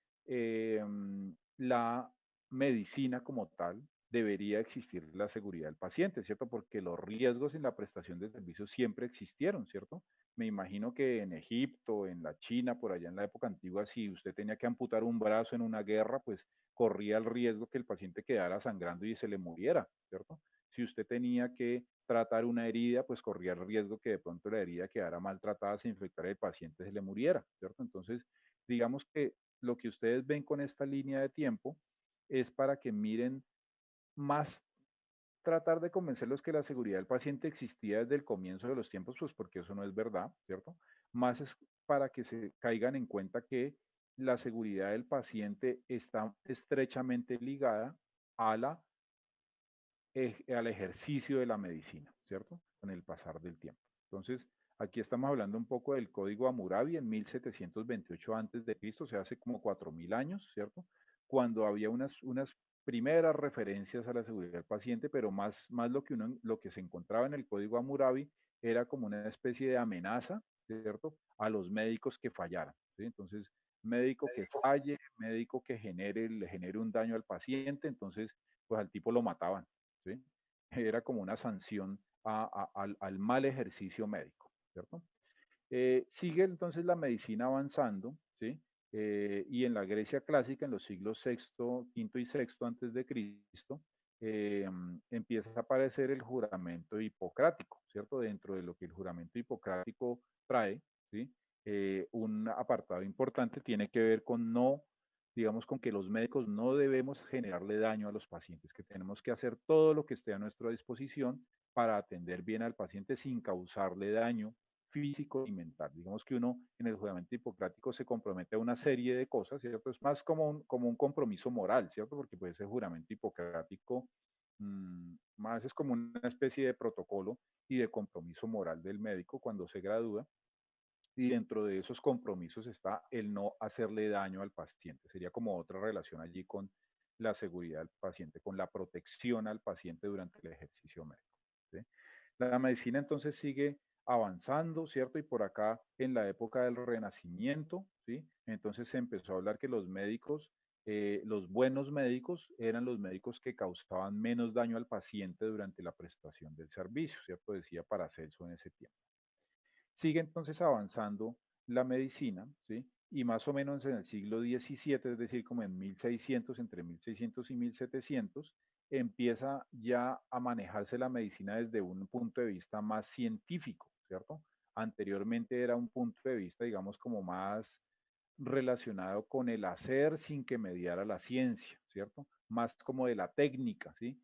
la medicina como tal, debería existir la seguridad del paciente, ¿cierto? Porque los riesgos en la prestación de servicios siempre existieron, ¿cierto? Me imagino que en Egipto, en la China, por allá en la época antigua, si usted tenía que amputar un brazo en una guerra, pues corría el riesgo que el paciente quedara sangrando y se le muriera, ¿cierto? Si usted tenía que tratar una herida, pues corría el riesgo que de pronto la herida quedara maltratada, se infectara y el paciente se le muriera, ¿cierto? Entonces, digamos que lo que ustedes ven con esta línea de tiempo es para que miren más, tratar de convencerlos que la seguridad del paciente existía desde el comienzo de los tiempos, pues porque eso no es verdad, ¿cierto? Más es para que se caigan en cuenta que la seguridad del paciente está estrechamente ligada a al ejercicio de la medicina, ¿cierto? Con el pasar del tiempo. Entonces, aquí estamos hablando un poco del Código Hammurabi en 1728 antes de Cristo, o sea, hace como 4000 años, ¿cierto? Cuando había unas primeras referencias a la seguridad del paciente, pero más lo que se encontraba en el Código Hammurabi era como una especie de amenaza, ¿cierto? A los médicos que fallaran, ¿sí? Entonces, médico que falle, médico que le genere un daño al paciente, entonces, pues al tipo lo mataban, ¿sí? Era como una sanción al mal ejercicio médico, ¿cierto? Sigue entonces la medicina avanzando, ¿sí? Y en la Grecia clásica, en los siglos sexto, quinto y sexto antes de Cristo, empieza a aparecer el juramento hipocrático, ¿cierto? Dentro de lo que el juramento hipocrático trae, ¿sí? Un apartado importante tiene que ver con no digamos, con que los médicos no debemos generarle daño a los pacientes, que tenemos que hacer todo lo que esté a nuestra disposición para atender bien al paciente sin causarle daño físico y mental. Digamos que uno en el juramento hipocrático se compromete a una serie de cosas, ¿cierto? Es más como un compromiso moral, ¿cierto? Porque pues ese juramento hipocrático más es como una especie de protocolo y de compromiso moral del médico cuando se gradúa, y dentro de esos compromisos está el no hacerle daño al paciente. Sería como otra relación allí con la seguridad del paciente, con la protección al paciente durante el ejercicio médico. ¿Sí? La medicina entonces sigue avanzando, ¿cierto? Y por acá en la época del Renacimiento, ¿sí? Entonces se empezó a hablar que los buenos médicos eran los médicos que causaban menos daño al paciente durante la prestación del servicio, ¿cierto? Decía Paracelso en ese tiempo. Sigue entonces avanzando la medicina, ¿sí? Y más o menos en el siglo XVII, es decir, como en 1600, entre 1600 y 1700, empieza ya a manejarse la medicina desde un punto de vista más científico, ¿cierto? Anteriormente era un punto de vista, digamos, como más relacionado con el hacer sin que mediara la ciencia, ¿cierto? Más como de la técnica, ¿sí?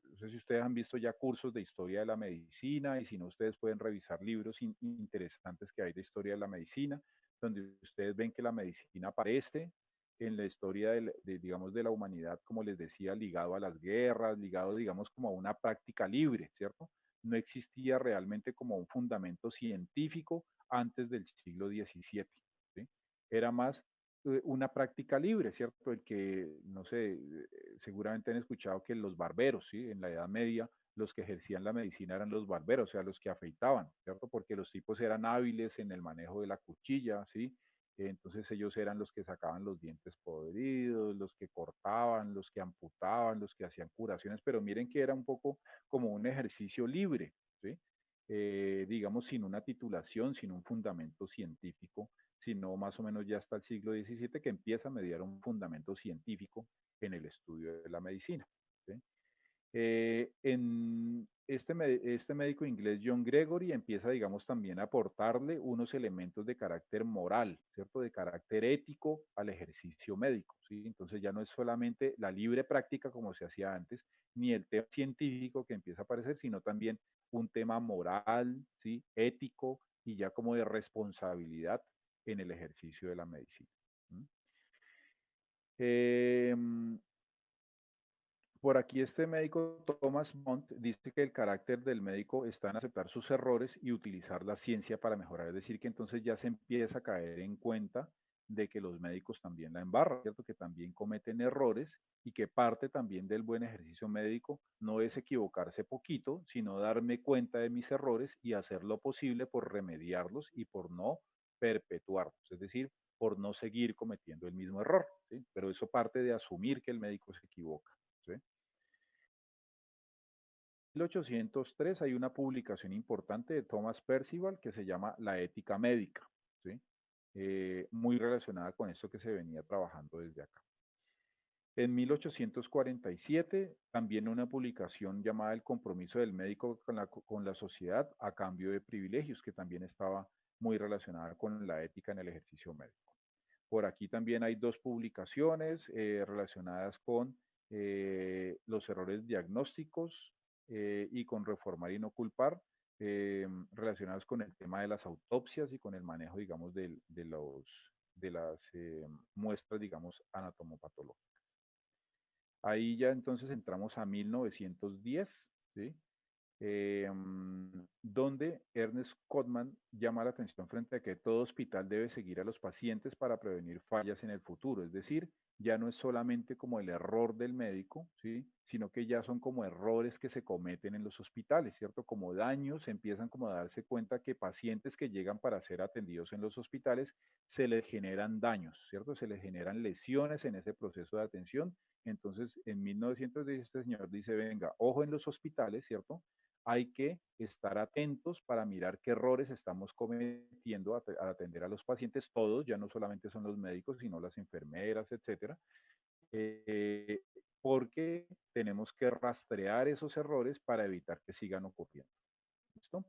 No sé si ustedes han visto ya cursos de historia de la medicina y si no, ustedes pueden revisar libros interesantes que hay de historia de la medicina, donde ustedes ven que la medicina aparece en la historia digamos, de la humanidad, como les decía, ligado a las guerras, ligado, digamos, como a una práctica libre, ¿cierto? No existía realmente como un fundamento científico antes del siglo XVII. ¿Sí? Era más una práctica libre, ¿cierto? El que, no sé, seguramente han escuchado que los barberos, ¿sí? En la Edad Media, los que ejercían la medicina eran los barberos, o sea, los que afeitaban, ¿cierto? Porque los tipos eran hábiles en el manejo de la cuchilla, ¿sí? Entonces ellos eran los que sacaban los dientes podridos, los que cortaban, los que amputaban, los que hacían curaciones, pero miren que era un poco como un ejercicio libre, ¿sí? Digamos, sin una titulación, sin un fundamento científico, sino más o menos ya hasta el siglo XVII que empieza a mediar un fundamento científico en el estudio de la medicina. ¿Sí? Este médico inglés John Gregory empieza, digamos, también a aportarle unos elementos de carácter moral, ¿cierto? De carácter ético al ejercicio médico, ¿sí? Entonces ya no es solamente la libre práctica como se hacía antes, ni el tema científico que empieza a aparecer, sino también un tema moral, ¿sí? Ético y ya como de responsabilidad en el ejercicio de la medicina. ¿Mm? Eh, por aquí este médico Thomas Montt dice que el carácter del médico está en aceptar sus errores y utilizar la ciencia para mejorar. Es decir, que entonces ya se empieza a caer en cuenta de que los médicos también la embarran, ¿cierto? Que también cometen errores y que parte también del buen ejercicio médico no es equivocarse poquito, sino darme cuenta de mis errores y hacer lo posible por remediarlos y por no perpetuarlos, es decir, por no seguir cometiendo el mismo error, ¿sí? Pero eso parte de asumir que el médico se equivoca. ¿Sí? 1803 hay una publicación importante de Thomas Percival que se llama La ética médica, ¿sí? Muy relacionada con esto que se venía trabajando desde acá. En 1847, también una publicación llamada El compromiso del médico con la sociedad a cambio de privilegios, que también estaba muy relacionada con la ética en el ejercicio médico. Por aquí también hay dos publicaciones relacionadas con los errores diagnósticos y con reformar y no culpar, relacionados con el tema de las autopsias y con el manejo, digamos, de las muestras, digamos, anatomopatológicas. Ahí ya entonces entramos a 1910, ¿sí? Donde Ernest Cotman llama la atención frente a que todo hospital debe seguir a los pacientes para prevenir fallas en el futuro. Es decir, ya no es solamente como el error del médico, ¿sí? Sino que ya son como errores que se cometen en los hospitales, ¿cierto? Como daños, empiezan como a darse cuenta que pacientes que llegan para ser atendidos en los hospitales se les generan daños, ¿cierto? Se les generan lesiones en ese proceso de atención. Entonces, en 1910 este señor dice, venga, ojo en los hospitales, ¿cierto? Hay que estar atentos para mirar qué errores estamos cometiendo al atender a los pacientes, todos, ya no solamente son los médicos, sino las enfermeras, etcétera, eh, porque tenemos que rastrear esos errores para evitar que sigan ocurriendo. ¿Listo?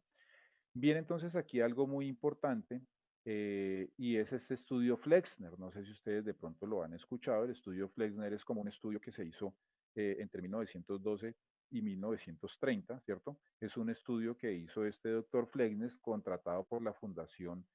Bien, entonces aquí algo muy importante y es este estudio Flexner. No sé si ustedes de pronto lo han escuchado. El estudio Flexner es como un estudio que se hizo entre 1912 y 1930, ¿cierto? Es un estudio que hizo este doctor Flexner, contratado por la Fundación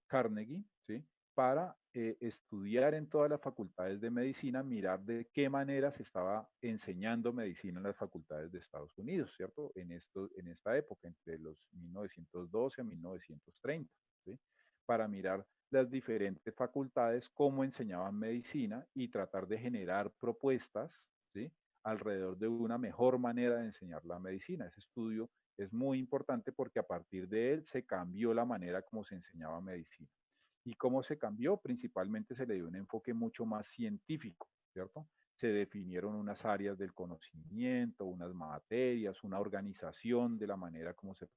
Carnegie, ¿sí? Para estudiar en todas las facultades de medicina, mirar de qué manera se estaba enseñando medicina en las facultades de Estados Unidos, ¿cierto? En esta época, entre los 1912 a 1930, ¿sí? Para mirar las diferentes facultades, cómo enseñaban medicina y tratar de generar propuestas, ¿sí? Alrededor de una mejor manera de enseñar la medicina. Ese estudio es muy importante porque a partir de él se cambió la manera como se enseñaba medicina. ¿Y cómo se cambió? Principalmente se le dio un enfoque mucho más científico, ¿cierto? Se definieron unas áreas del conocimiento, unas materias, una organización de la manera como se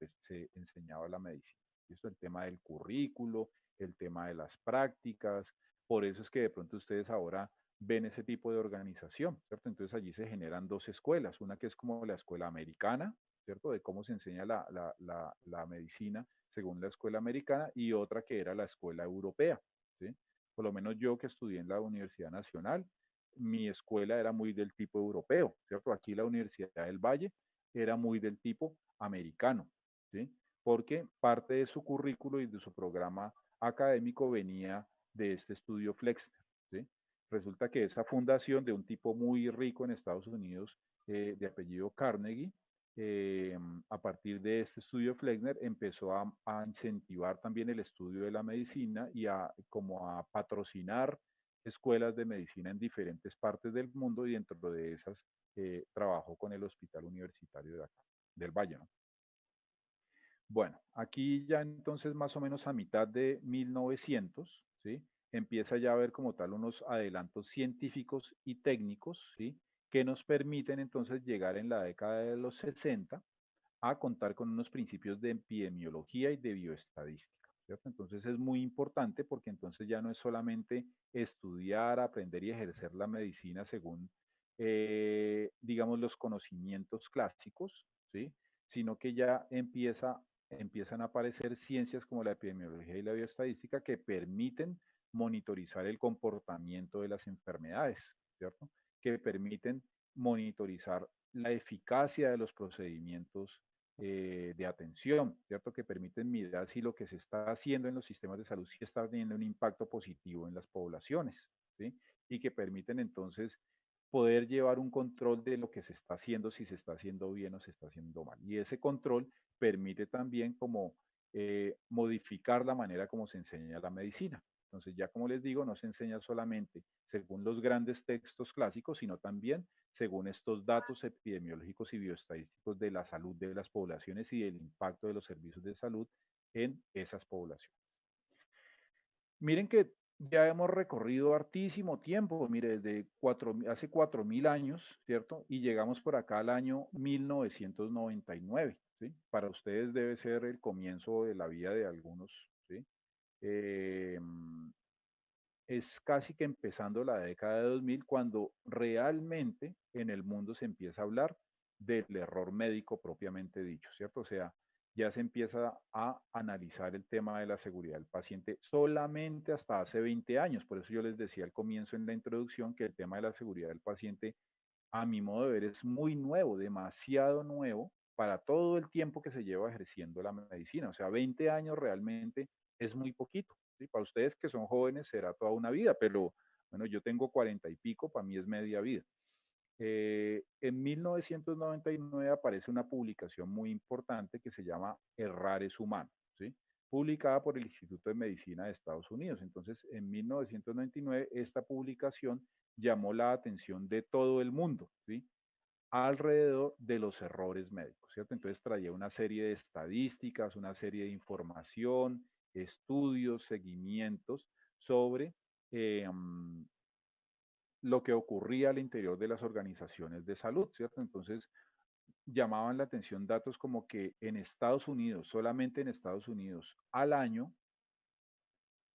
enseñaba la medicina. Esto es el tema del currículo, el tema de las prácticas. Por eso es que de pronto ustedes ahora ven ese tipo de organización, ¿cierto? Entonces allí se generan dos escuelas, una que es como la escuela americana, ¿cierto? De cómo se enseña la medicina según la escuela americana, y otra que era la escuela europea, ¿sí? Por lo menos yo que estudié en la Universidad Nacional, mi escuela era muy del tipo europeo, ¿cierto? Aquí la Universidad del Valle era muy del tipo americano, ¿sí? Porque parte de su currículo y de su programa académico venía de este estudio Flexner, ¿sí? Resulta que esa fundación de un tipo muy rico en Estados Unidos, de apellido Carnegie, eh, a partir de este estudio Flexner empezó a incentivar también el estudio de la medicina y como a patrocinar escuelas de medicina en diferentes partes del mundo, y dentro de esas trabajó con el Hospital Universitario de acá, del Valle, ¿no? Bueno, aquí ya entonces más o menos a mitad de 1900, ¿sí? Empieza ya a haber como tal unos adelantos científicos y técnicos, ¿sí? Que nos permiten entonces llegar en la década de los 60 a contar con unos principios de epidemiología y de bioestadística, ¿cierto? Entonces es muy importante porque entonces ya no es solamente estudiar, aprender y ejercer la medicina según, digamos, los conocimientos clásicos, ¿sí? Sino que ya empiezan a aparecer ciencias como la epidemiología y la bioestadística que permiten monitorizar el comportamiento de las enfermedades, ¿cierto? Que permiten monitorizar la eficacia de los procedimientos de atención, ¿cierto? Que permiten mirar si lo que se está haciendo en los sistemas de salud sí está teniendo un impacto positivo en las poblaciones, ¿sí? Y que permiten entonces poder llevar un control de lo que se está haciendo, si se está haciendo bien o se está haciendo mal. Y ese control permite también como modificar la manera como se enseña la medicina. Entonces, ya como les digo, no se enseña solamente según los grandes textos clásicos, sino también según estos datos epidemiológicos y bioestadísticos de la salud de las poblaciones y del impacto de los servicios de salud en esas poblaciones. Miren que ya hemos recorrido hartísimo tiempo, mire, desde hace 4000 años, ¿cierto? Y llegamos por acá al año 1999, ¿sí? Para ustedes debe ser el comienzo de la vida de algunos, ¿sí? Eh, es casi que empezando la década de 2000 cuando realmente en el mundo se empieza a hablar del error médico propiamente dicho, ¿cierto? O sea, ya se empieza a analizar el tema de la seguridad del paciente solamente hasta hace 20 años. Por eso yo les decía al comienzo en la introducción que el tema de la seguridad del paciente, a mi modo de ver, es muy nuevo, demasiado nuevo para todo el tiempo que se lleva ejerciendo la medicina. O sea, 20 años realmente es muy poquito, ¿sí? Para ustedes que son jóvenes será toda una vida, pero bueno, yo tengo 40 y pico, para mí es media vida. En 1999 aparece una publicación muy importante que se llama Errar es humano, ¿sí? Publicada por el Instituto de Medicina de Estados Unidos. Entonces, en 1999, esta publicación llamó la atención de todo el mundo, ¿sí? Alrededor de los errores médicos, ¿cierto? Entonces traía una serie de estadísticas, una serie de información, estudios, seguimientos sobre eh, lo que ocurría al interior de las organizaciones de salud, ¿cierto? Entonces llamaban la atención datos como que en Estados Unidos, solamente en Estados Unidos, al año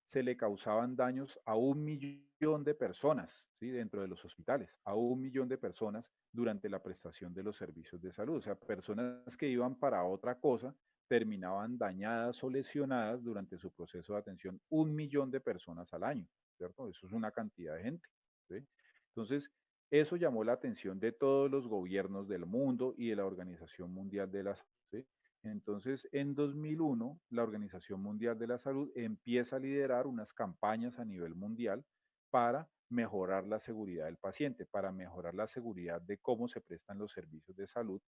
se le causaban daños a 1 millón de personas, ¿sí? Dentro de los hospitales, a 1 millón de personas durante la prestación de los servicios de salud. O sea, personas que iban para otra cosa, terminaban dañadas o lesionadas durante su proceso de atención 1 millón de personas al año, ¿cierto? Eso es una cantidad de gente, ¿sí? Entonces, eso llamó la atención de todos los gobiernos del mundo y de la Organización Mundial de la Salud, ¿sí? Entonces, en 2001, la Organización Mundial de la Salud empieza a liderar unas campañas a nivel mundial para mejorar la seguridad del paciente, para mejorar la seguridad de cómo se prestan los servicios de salud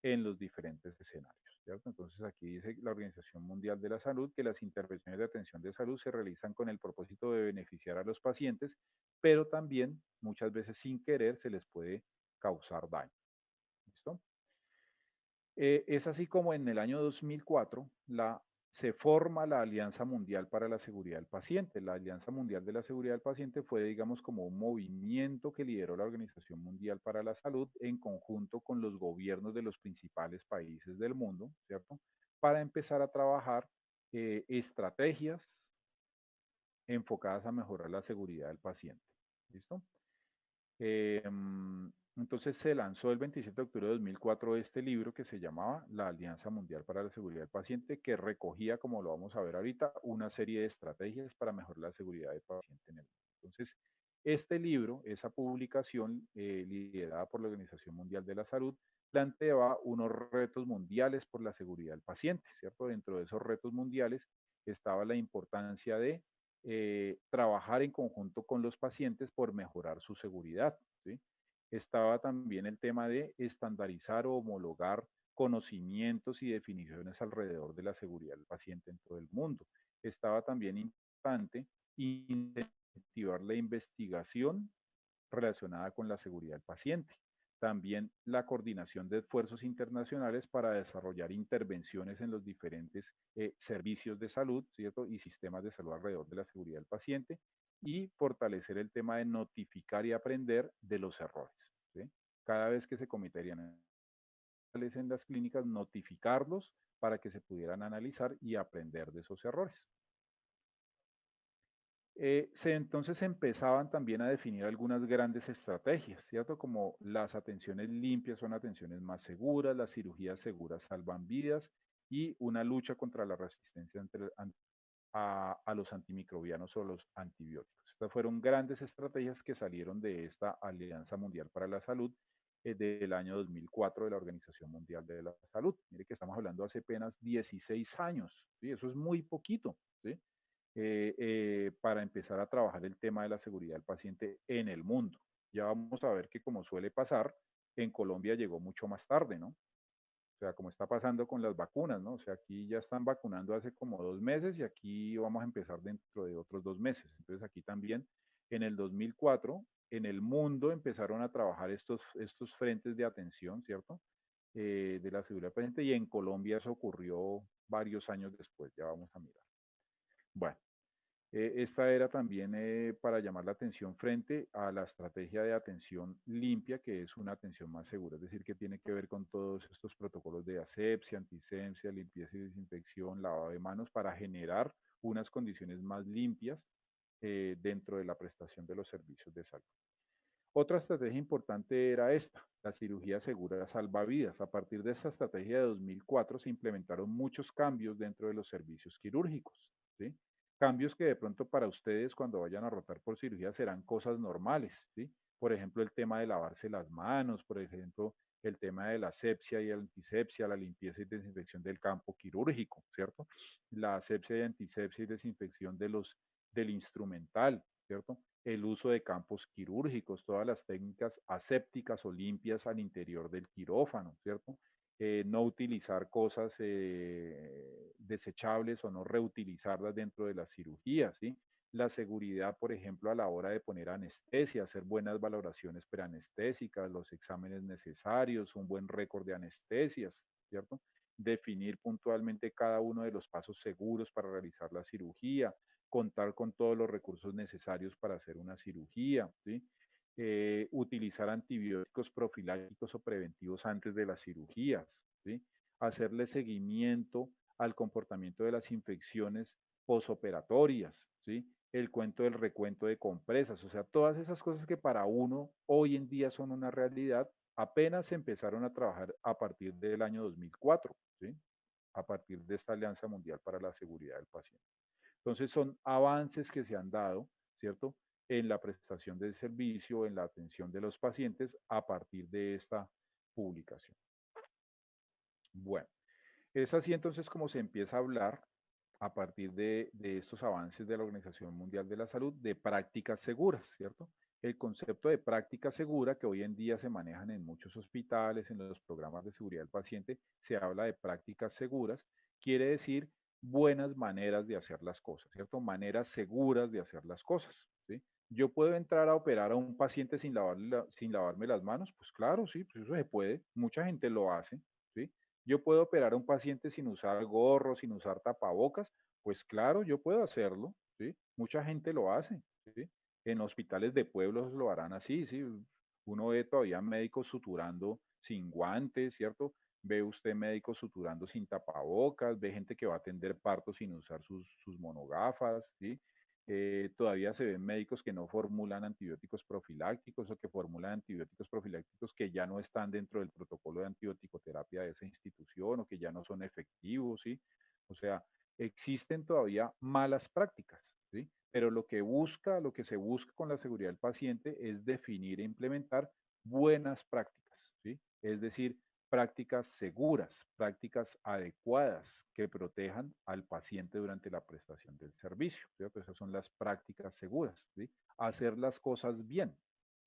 en los diferentes escenarios, ¿cierto? Entonces aquí dice la Organización Mundial de la Salud que las intervenciones de atención de salud se realizan con el propósito de beneficiar a los pacientes, pero también muchas veces sin querer se les puede causar daño. ¿Listo? Es así como en el año 2004 se forma la Alianza Mundial para la Seguridad del Paciente. La Alianza Mundial de la Seguridad del Paciente fue, digamos, como un movimiento que lideró la Organización Mundial para la Salud en conjunto con los gobiernos de los principales países del mundo, ¿cierto? Para empezar a trabajar estrategias enfocadas a mejorar la seguridad del paciente. ¿Listo? Eh, entonces se lanzó el 27 de octubre de 2004 este libro que se llamaba La Alianza Mundial para la Seguridad del Paciente, que recogía, como lo vamos a ver ahorita, una serie de estrategias para mejorar la seguridad del paciente en el mundo. Entonces, este libro, esa publicación liderada por la Organización Mundial de la Salud, planteaba unos retos mundiales por la seguridad del paciente, ¿cierto? Dentro de esos retos mundiales estaba la importancia de trabajar en conjunto con los pacientes por mejorar su seguridad, ¿sí? Estaba también el tema de estandarizar o homologar conocimientos y definiciones alrededor de la seguridad del paciente en todo el mundo. Estaba también importante incentivar la investigación relacionada con la seguridad del paciente. También la coordinación de esfuerzos internacionales para desarrollar intervenciones en los diferentes servicios de salud, ¿cierto? Y sistemas de salud alrededor de la seguridad del paciente y fortalecer el tema de notificar y aprender de los errores, ¿sí? Cada vez que se cometerían en las clínicas, notificarlos para que se pudieran analizar y aprender de esos errores. Entonces empezaban también a definir algunas grandes estrategias, ¿cierto? Como las atenciones limpias son atenciones más seguras, las cirugías seguras salvan vidas y una lucha contra la resistencia a los antimicrobianos o los antibióticos. Estas fueron grandes estrategias que salieron de esta Alianza Mundial para la Salud del año 2004 de la Organización Mundial de la Salud. Mire que estamos hablando hace apenas 16 años, ¿sí? Eso es muy poquito, ¿sí? Para empezar a trabajar el tema de la seguridad del paciente en el mundo. Ya vamos a ver que como suele pasar, en Colombia llegó mucho más tarde, ¿no? O sea, como está pasando con las vacunas, ¿no? O sea, aquí ya están vacunando hace como 2 meses y aquí vamos a empezar dentro de otros 2 meses. Entonces aquí también en el 2004 en el mundo empezaron a trabajar estos frentes de atención, ¿cierto? De la seguridad del paciente y en Colombia eso ocurrió varios años después, ya vamos a mirar. Bueno, esta era también para llamar la atención frente a la estrategia de atención limpia, que es una atención más segura, es decir, que tiene que ver con todos estos protocolos de asepsia, antisepsia, limpieza y desinfección, lavado de manos, para generar unas condiciones más limpias dentro de la prestación de los servicios de salud. Otra estrategia importante era esta, la cirugía segura salva vidas. A partir de esta estrategia de 2004 se implementaron muchos cambios dentro de los servicios quirúrgicos, ¿sí? Cambios que de pronto para ustedes cuando vayan a rotar por cirugía serán cosas normales, ¿sí? Por ejemplo, el tema de lavarse las manos, por ejemplo, el tema de la asepsia y antisepsia, la limpieza y desinfección del campo quirúrgico, ¿cierto? La asepsia y antisepsia y desinfección del instrumental, ¿cierto? El uso de campos quirúrgicos, todas las técnicas asépticas o limpias al interior del quirófano, ¿cierto? No utilizar cosas desechables o no reutilizarlas dentro de las cirugías, ¿sí? La seguridad, por ejemplo, a la hora de poner anestesia, hacer buenas valoraciones preanestésicas, los exámenes necesarios, un buen récord de anestesias, ¿cierto? Definir puntualmente cada uno de los pasos seguros para realizar la cirugía, contar con todos los recursos necesarios para hacer una cirugía, ¿sí? Utilizar antibióticos profilácticos o preventivos antes de las cirugías, ¿sí? Hacerle seguimiento al comportamiento de las infecciones posoperatorias, ¿sí? El cuento del recuento de compresas, o sea, todas esas cosas que para uno hoy en día son una realidad, apenas se empezaron a trabajar a partir del año 2004, ¿sí? a partir de esta Alianza Mundial para la Seguridad del Paciente. Entonces son avances que se han dado, ¿cierto? En la prestación del servicio, en la atención de los pacientes a partir de esta publicación. Bueno, es así entonces como se empieza a hablar a partir de estos avances de la Organización Mundial de la Salud de prácticas seguras, ¿cierto? El concepto de práctica segura que hoy en día se manejan en muchos hospitales, en los programas de seguridad del paciente, se habla de prácticas seguras, quiere decir buenas maneras de hacer las cosas, ¿cierto? Maneras seguras de hacer las cosas, ¿sí? Yo puedo entrar a operar a un paciente sin lavarme las manos, pues claro, sí, pues eso se puede, mucha gente lo hace, ¿sí? Yo puedo operar a un paciente sin usar gorro, sin usar tapabocas, pues claro, yo puedo hacerlo, ¿sí? Mucha gente lo hace, ¿sí? En hospitales de pueblos lo harán así, ¿sí? Uno ve todavía médicos suturando sin guantes, ¿cierto? Ve usted médicos suturando sin tapabocas, ve gente que va a atender partos sin usar sus monogafas, ¿sí? Todavía se ven médicos que no formulan antibióticos profilácticos o que formulan antibióticos profilácticos que ya no están dentro del protocolo de antibioticoterapia de esa institución o que ya no son efectivos, ¿sí? O sea, existen todavía malas prácticas, ¿sí? Pero lo que se busca con la seguridad del paciente es definir e implementar buenas prácticas, ¿sí? Es decir, prácticas seguras, prácticas adecuadas que protejan al paciente durante la prestación del servicio, ¿cierto? Esas son las prácticas seguras, ¿sí? Hacer las cosas bien,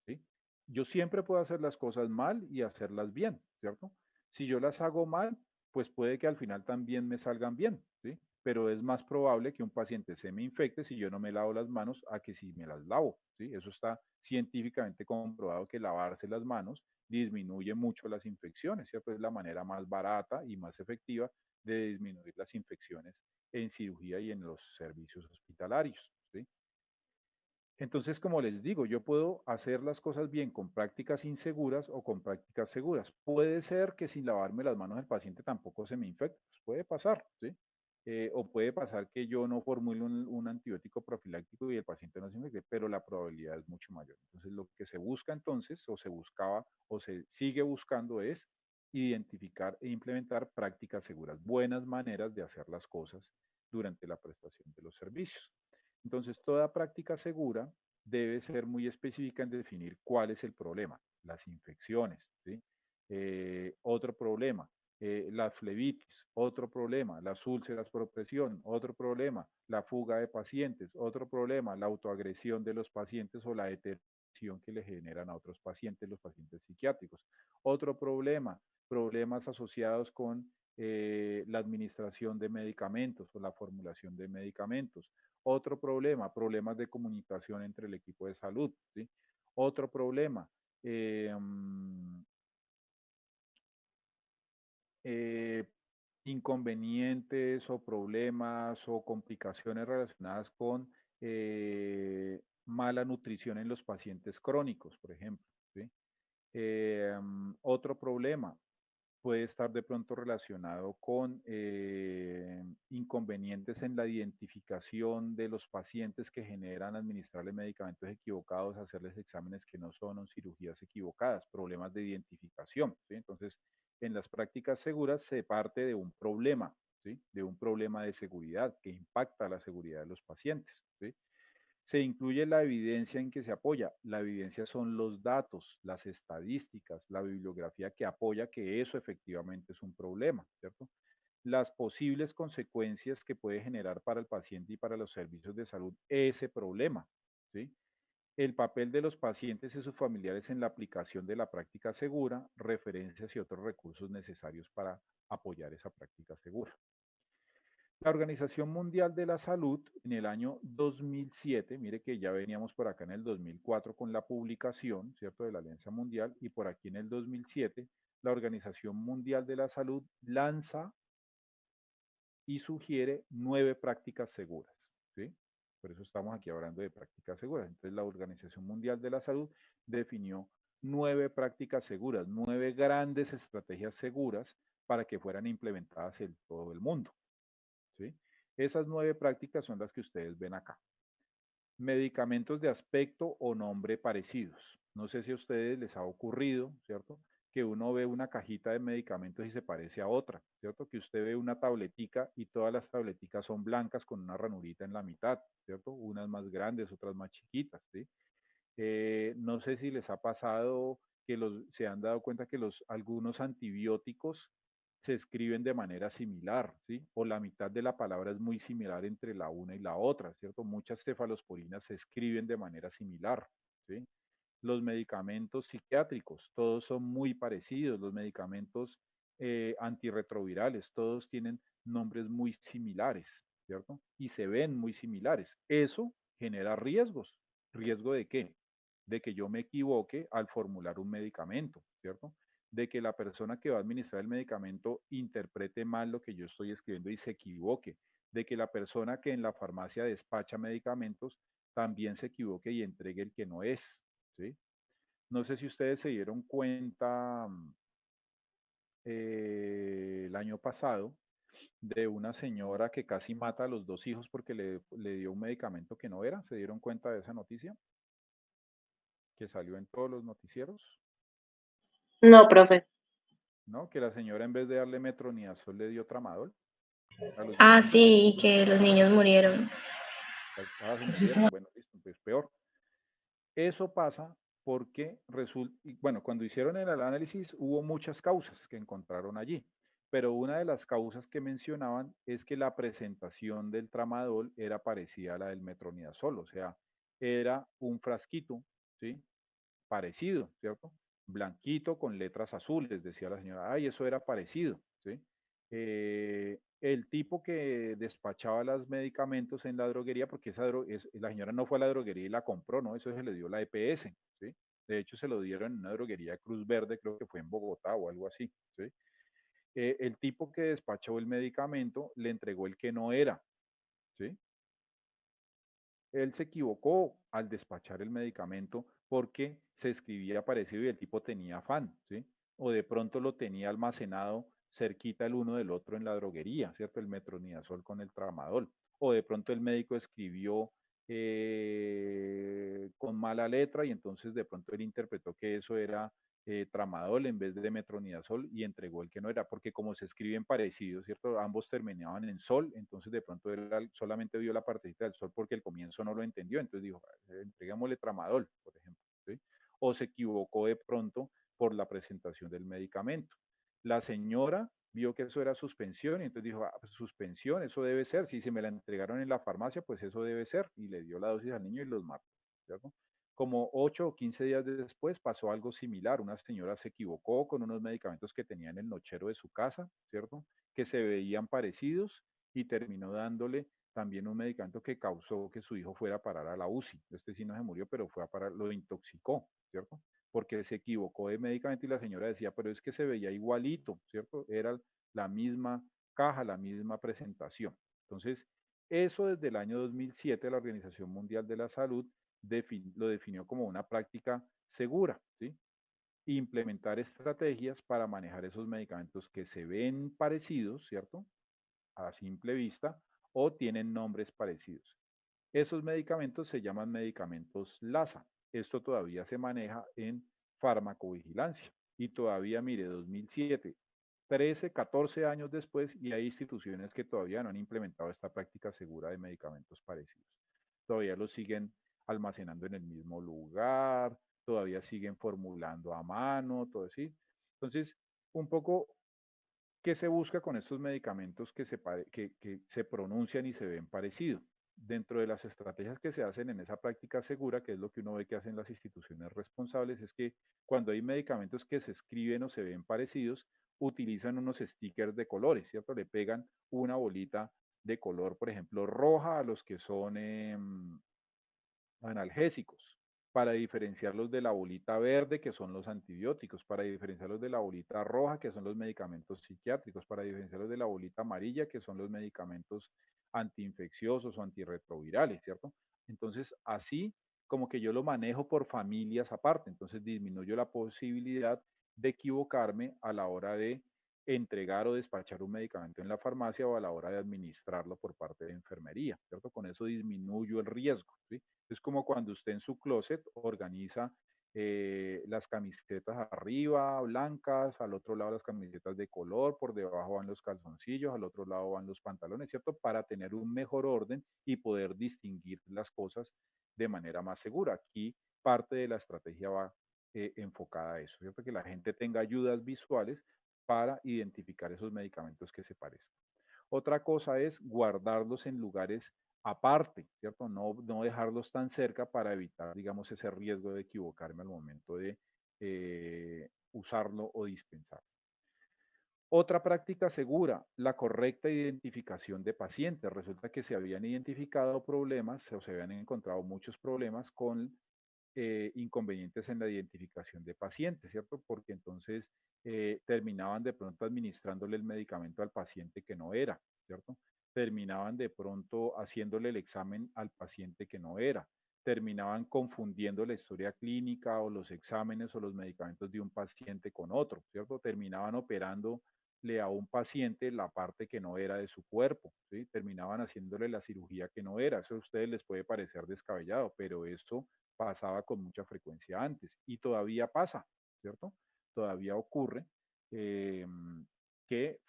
¿sí? Yo siempre puedo hacer las cosas mal y hacerlas bien, ¿cierto? Si yo las hago mal, pues puede que al final también me salgan bien, ¿sí? Pero es más probable que un paciente se me infecte si yo no me lavo las manos a que si me las lavo, ¿sí? Eso está científicamente comprobado que lavarse las manos disminuye mucho las infecciones, ¿cierto? Es la manera más barata y más efectiva de disminuir las infecciones en cirugía y en los servicios hospitalarios, ¿sí? Entonces, como les digo, yo puedo hacer las cosas bien con prácticas inseguras o con prácticas seguras. Puede ser que sin lavarme las manos el paciente tampoco se me infecte, pues puede pasar, ¿sí? O puede pasar que yo no formule un antibiótico profiláctico y el paciente no se infecte, pero la probabilidad es mucho mayor. Entonces, lo que se busca entonces, o se buscaba, o se sigue buscando es identificar e implementar prácticas seguras, buenas maneras de hacer las cosas durante la prestación de los servicios. Entonces, toda práctica segura debe ser muy específica en definir cuál es el problema, las infecciones, ¿sí? Otro problema, la flebitis, otro problema, las úlceras por presión, otro problema, la fuga de pacientes, otro problema, la autoagresión de los pacientes o la determinación que le generan a otros pacientes, los pacientes psiquiátricos. Otro problema, problemas asociados con la administración de medicamentos o la formulación de medicamentos. Otro problema, problemas de comunicación entre el equipo de salud, ¿sí? Otro problema, eh, eh, inconvenientes o problemas o complicaciones relacionadas con mala nutrición en los pacientes crónicos, por ejemplo, ¿sí? Otro problema, puede estar de pronto relacionado con inconvenientes en la identificación de los pacientes que generan administrarle medicamentos equivocados, hacerles exámenes que no son o cirugías equivocadas, problemas de identificación, ¿sí? Entonces, en las prácticas seguras se parte de un problema, ¿sí? De un problema de seguridad que impacta la seguridad de los pacientes, ¿sí? Se incluye la evidencia en que se apoya. La evidencia son los datos, las estadísticas, la bibliografía que apoya que eso efectivamente es un problema, ¿cierto? Las posibles consecuencias que puede generar para el paciente y para los servicios de salud ese problema, ¿sí? El papel de los pacientes y sus familiares en la aplicación de la práctica segura, referencias y otros recursos necesarios para apoyar esa práctica segura. La Organización Mundial de la Salud en el año 2007, mire que ya veníamos por acá en el 2004 con la publicación, ¿cierto?, de la Alianza Mundial, y por aquí en el 2007, la Organización Mundial de la Salud lanza y sugiere 9 prácticas seguras, ¿sí? Por eso estamos aquí hablando de prácticas seguras. Entonces, la Organización Mundial de la Salud definió 9 prácticas seguras, 9 grandes estrategias seguras para que fueran implementadas en todo el mundo. ¿Sí? Esas 9 prácticas son las que ustedes ven acá. Medicamentos de aspecto o nombre parecidos. No sé si a ustedes les ha ocurrido, ¿cierto? que uno ve una cajita de medicamentos y se parece a otra, ¿cierto? Que usted ve una tabletica y todas las tableticas son blancas con una ranurita en la mitad, ¿cierto? Unas más grandes, otras más chiquitas, ¿sí? No sé si les ha pasado que se han dado cuenta que algunos antibióticos se escriben de manera similar, ¿sí? O la mitad de la palabra es muy similar entre la una y la otra, ¿cierto? Muchas cefalosporinas se escriben de manera similar, ¿sí? Los medicamentos psiquiátricos, todos son muy parecidos, los medicamentos antirretrovirales, todos tienen nombres muy similares, ¿cierto? Y se ven muy similares. Eso genera riesgos. ¿Riesgo de qué? De que yo me equivoque al formular un medicamento, ¿cierto? De que la persona que va a administrar el medicamento interprete mal lo que yo estoy escribiendo y se equivoque. De que la persona que en la farmacia despacha medicamentos también se equivoque y entregue el que no es, ¿sí? No sé si ustedes se dieron cuenta el año pasado de una señora que casi mata a los dos hijos porque le dio un medicamento que no era. ¿Se dieron cuenta de esa noticia que salió en todos los noticieros? No, profe. ¿No? Que la señora en vez de darle metronidazol le dio tramadol a los Ah, niños. sí, y que los niños murieron. Ah, se murieron. Bueno, listo, pues peor. Eso pasa porque resulta, bueno, cuando hicieron el análisis hubo muchas causas que encontraron allí, pero una de las causas que mencionaban es que la presentación del tramadol era parecida a la del metronidazol, o sea, era un frasquito, ¿sí? Parecido, ¿cierto? Blanquito con letras azules, decía la señora, ay, eso era parecido, ¿sí? El tipo que despachaba los medicamentos en la droguería, porque la señora no fue a la droguería y la compró, ¿no? Eso se le dio la EPS, ¿sí? De hecho, se lo dieron en una droguería de Cruz Verde, creo que fue en Bogotá o algo así, ¿sí? El tipo que despachó el medicamento le entregó el que no era, ¿sí? Él se equivocó al despachar el medicamento porque se escribía parecido y el tipo tenía afán, ¿sí? O de pronto lo tenía almacenado cerquita el uno del otro en la droguería, ¿cierto? El metronidazol con el tramadol. O de pronto el médico escribió con mala letra y entonces de pronto él interpretó que eso era tramadol en vez de metronidazol y entregó el que no era, porque como se escriben parecidos, ¿cierto? Ambos terminaban en sol, entonces de pronto él solamente vio la partecita del sol porque el comienzo no lo entendió, entonces dijo, entreguémosle tramadol, por ejemplo, ¿sí? O se equivocó de pronto por la presentación del medicamento. La señora vio que eso era suspensión y entonces dijo, ah, pues suspensión, eso debe ser, si se me la entregaron en la farmacia, pues eso debe ser, y le dio la dosis al niño y los mató, ¿cierto? Como 8 o 15 días después pasó algo similar. Una señora se equivocó con unos medicamentos que tenía en el nochero de su casa, ¿cierto? Que se veían parecidos y terminó dándole también un medicamento que causó que su hijo fuera a parar a la UCI. Este sí no se murió, pero fue a parar, lo intoxicó, ¿cierto? Porque se equivocó de medicamento y la señora decía, pero es que se veía igualito, ¿cierto? Era la misma caja, la misma presentación. Entonces, eso desde el año 2007 la Organización Mundial de la Salud lo definió como una práctica segura, ¿sí? Implementar estrategias para manejar esos medicamentos que se ven parecidos, ¿cierto? A simple vista, o tienen nombres parecidos. Esos medicamentos se llaman medicamentos LASA. Esto todavía se maneja en farmacovigilancia. Y todavía, mire, 2007, 13, 14 años después, y hay instituciones que todavía no han implementado esta práctica segura de medicamentos parecidos. Todavía los siguen almacenando en el mismo lugar, todavía siguen formulando a mano, todo así. Entonces, un poco, ¿qué se busca con estos medicamentos que se pronuncian y se ven parecidos? Dentro de las estrategias que se hacen en esa práctica segura, que es lo que uno ve que hacen las instituciones responsables, es que cuando hay medicamentos que se escriben o se ven parecidos, utilizan unos stickers de colores, ¿cierto? Le pegan una bolita de color, por ejemplo, roja a los que son analgésicos, para diferenciarlos de la bolita verde, que son los antibióticos, para diferenciarlos de la bolita roja, que son los medicamentos psiquiátricos, para diferenciarlos de la bolita amarilla, que son los medicamentos antiinfecciosos o antirretrovirales, ¿cierto? Entonces, así como que yo lo manejo por familias aparte, entonces disminuyo la posibilidad de equivocarme a la hora de entregar o despachar un medicamento en la farmacia o a la hora de administrarlo por parte de enfermería, ¿cierto? Con eso disminuyo el riesgo, ¿sí? Es como cuando usted en su closet organiza las camisetas arriba, blancas, al otro lado las camisetas de color, por debajo van los calzoncillos, al otro lado van los pantalones, ¿cierto? Para tener un mejor orden y poder distinguir las cosas de manera más segura. Aquí parte de la estrategia va enfocada a eso, ¿cierto? Que la gente tenga ayudas visuales para identificar esos medicamentos que se parezcan. Otra cosa es guardarlos en lugares aparte, ¿cierto? No dejarlos tan cerca para evitar, digamos, ese riesgo de equivocarme al momento de usarlo o dispensar. Otra práctica segura, la correcta identificación de pacientes. Resulta que se habían identificado problemas o se habían encontrado muchos problemas con inconvenientes en la identificación de pacientes, ¿cierto? Porque entonces terminaban de pronto administrándole el medicamento al paciente que no era, ¿cierto? Terminaban de pronto haciéndole el examen al paciente que no era, terminaban confundiendo la historia clínica o los exámenes o los medicamentos de un paciente con otro, ¿cierto? Terminaban operándole a un paciente la parte que no era de su cuerpo, ¿sí? Terminaban haciéndole la cirugía que no era. Eso a ustedes les puede parecer descabellado, pero esto pasaba con mucha frecuencia antes y todavía pasa, ¿cierto? Todavía ocurre eh, que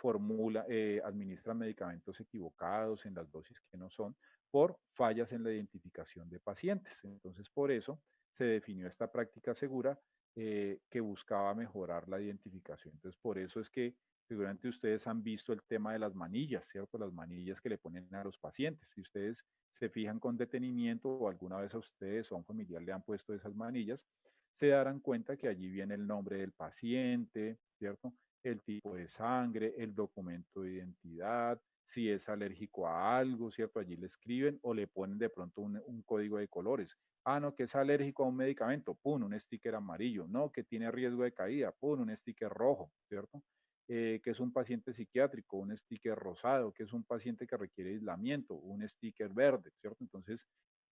administran medicamentos equivocados en las dosis que no son por fallas en la identificación de pacientes. Entonces, por eso se definió esta práctica segura que buscaba mejorar la identificación. Entonces, por eso es que seguramente ustedes han visto el tema de las manillas, ¿cierto? Las manillas que le ponen a los pacientes. Si ustedes se fijan con detenimiento o alguna vez a ustedes o a un familiar le han puesto esas manillas, se darán cuenta que allí viene el nombre del paciente, ¿cierto? El tipo de sangre, el documento de identidad, si es alérgico a algo, ¿cierto? Allí le escriben o le ponen de pronto un código de colores. Ah, no, que es alérgico a un medicamento, pum, un sticker amarillo. No, que tiene riesgo de caída, pum, un sticker rojo, ¿cierto? Que es un paciente psiquiátrico, un sticker rosado, que es un paciente que requiere aislamiento, un sticker verde, ¿cierto? Entonces,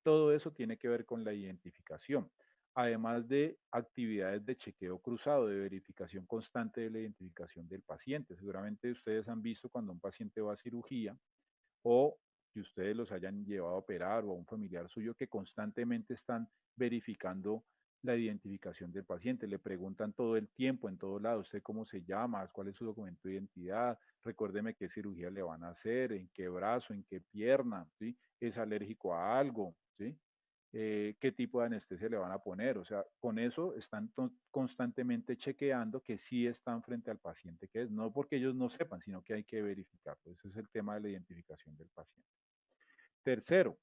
todo eso tiene que ver con la identificación, además de actividades de chequeo cruzado, de verificación constante de la identificación del paciente. Seguramente ustedes han visto cuando un paciente va a cirugía o que ustedes los hayan llevado a operar o a un familiar suyo que constantemente están verificando la identificación del paciente. Le preguntan todo el tiempo, en todo lado, usted cómo se llama, cuál es su documento de identidad, recuérdeme qué cirugía le van a hacer, en qué brazo, en qué pierna, ¿sí? ¿Es alérgico a algo? ¿Sí? Qué tipo de anestesia le van a poner. O sea, con eso están constantemente chequeando que sí están frente al paciente que es, no porque ellos no sepan, sino que hay que verificarlo. Ese es el tema de la identificación del paciente. Tercero,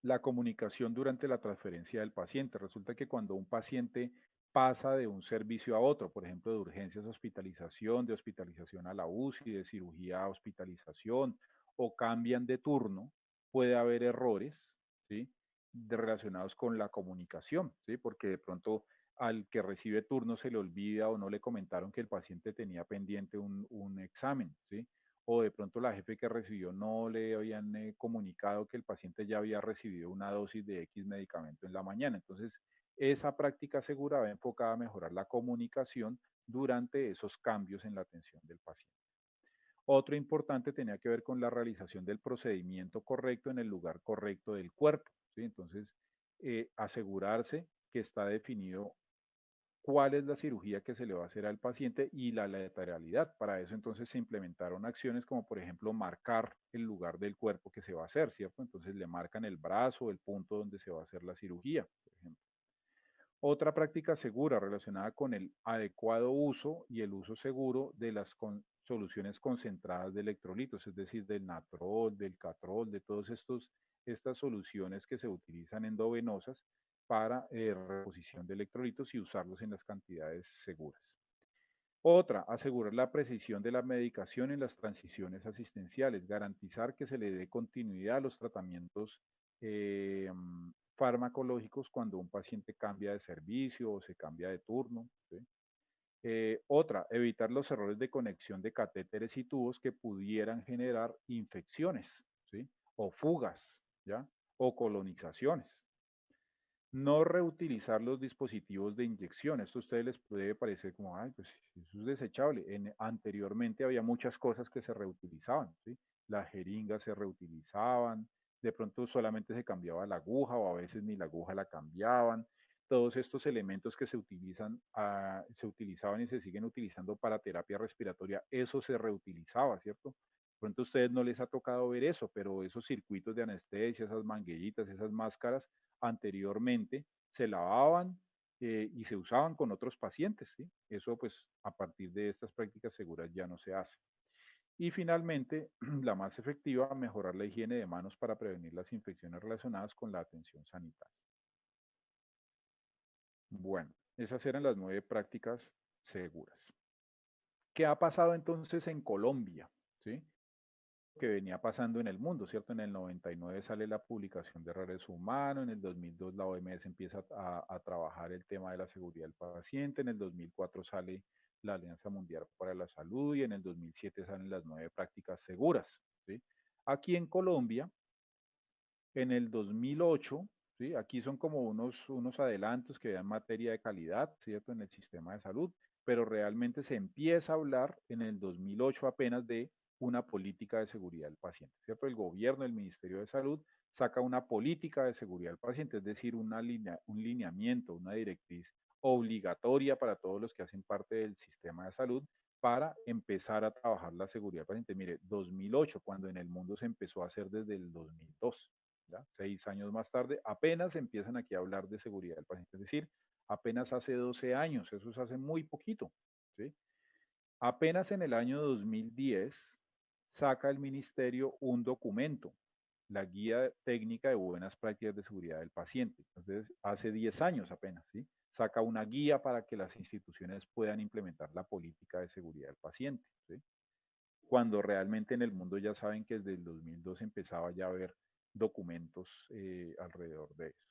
la comunicación durante la transferencia del paciente. Resulta que cuando un paciente pasa de un servicio a otro, por ejemplo, de urgencias a hospitalización, de hospitalización a la UCI, de cirugía a hospitalización, o cambian de turno, puede haber errores, ¿sí? Relacionados con la comunicación, ¿sí? Porque de pronto al que recibe turno se le olvida o no le comentaron que el paciente tenía pendiente un examen, ¿sí? O de pronto la jefe que recibió no le habían comunicado que el paciente ya había recibido una dosis de X medicamento en la mañana. Entonces, esa práctica segura va enfocada a mejorar la comunicación durante esos cambios en la atención del paciente. Otro importante tenía que ver con la realización del procedimiento correcto en el lugar correcto del cuerpo, ¿sí? Entonces, asegurarse que está definido cuál es la cirugía que se le va a hacer al paciente y la lateralidad. Para eso entonces se implementaron acciones como por ejemplo marcar el lugar del cuerpo que se va a hacer, ¿cierto? Entonces le marcan el brazo, el punto donde se va a hacer la cirugía, por ejemplo. Otra práctica segura relacionada con el adecuado uso y el uso seguro de las soluciones concentradas de electrolitos, es decir, del natrol, del catrol, de todas estas soluciones que se utilizan endovenosas para reposición de electrolitos y usarlos en las cantidades seguras. Otra, asegurar la precisión de la medicación en las transiciones asistenciales, garantizar que se le dé continuidad a los tratamientos eh, farmacológicos cuando un paciente cambia de servicio o se cambia de turno. ¿Sí? Otra, evitar los errores de conexión de catéteres y tubos que pudieran generar infecciones, ¿sí? O fugas, ¿ya? O colonizaciones. No reutilizar los dispositivos de inyección. Esto a ustedes les puede parecer como, ay, pues eso es desechable. Anteriormente había muchas cosas que se reutilizaban, ¿sí? Las jeringas se reutilizaban, de pronto solamente se cambiaba la aguja o a veces ni la aguja la cambiaban. todos estos elementos que se utilizan, se utilizaban y se siguen utilizando para terapia respiratoria, eso se reutilizaba, ¿cierto? De pronto a ustedes no les ha tocado ver eso, pero esos circuitos de anestesia, esas mangueritas, esas máscaras, anteriormente se lavaban y se usaban con otros pacientes, ¿sí? Eso pues a partir de estas prácticas seguras ya no se hace. Y finalmente, la más efectiva, mejorar la higiene de manos para prevenir las infecciones relacionadas con la atención sanitaria. Bueno, esas eran las 9 prácticas seguras. ¿Qué ha pasado entonces en Colombia? ¿Sí? Que venía pasando en el mundo, ¿cierto? En el 99 sale la publicación de Redes Humanos, en el 2002 la OMS empieza a trabajar el tema de la seguridad del paciente, en el 2004 sale la Alianza Mundial para la Salud y en el 2007 salen las 9 prácticas seguras, ¿sí? Aquí en Colombia, en el 2008, ¿sí? Aquí son como unos adelantos que dan materia de calidad, ¿cierto? En el sistema de salud, pero realmente se empieza a hablar en el 2008 apenas de una política de seguridad del paciente, ¿cierto? El gobierno, el Ministerio de Salud, saca una política de seguridad del paciente, es decir, un lineamiento, una directriz obligatoria para todos los que hacen parte del sistema de salud para empezar a trabajar la seguridad del paciente. Mire, 2008, cuando en el mundo se empezó a hacer desde el 2002. ¿Ya? 6 años más tarde, apenas empiezan aquí a hablar de seguridad del paciente, es decir, apenas hace 12 años, eso es hace muy poquito. ¿Sí? Apenas en el año 2010 saca el ministerio un documento, la Guía Técnica de Buenas Prácticas de Seguridad del Paciente. Entonces, hace 10 años apenas, ¿sí? Saca una guía para que las instituciones puedan implementar la política de seguridad del paciente, ¿sí? Cuando realmente en el mundo ya saben que desde el 2002 empezaba ya a haber documentos alrededor de eso.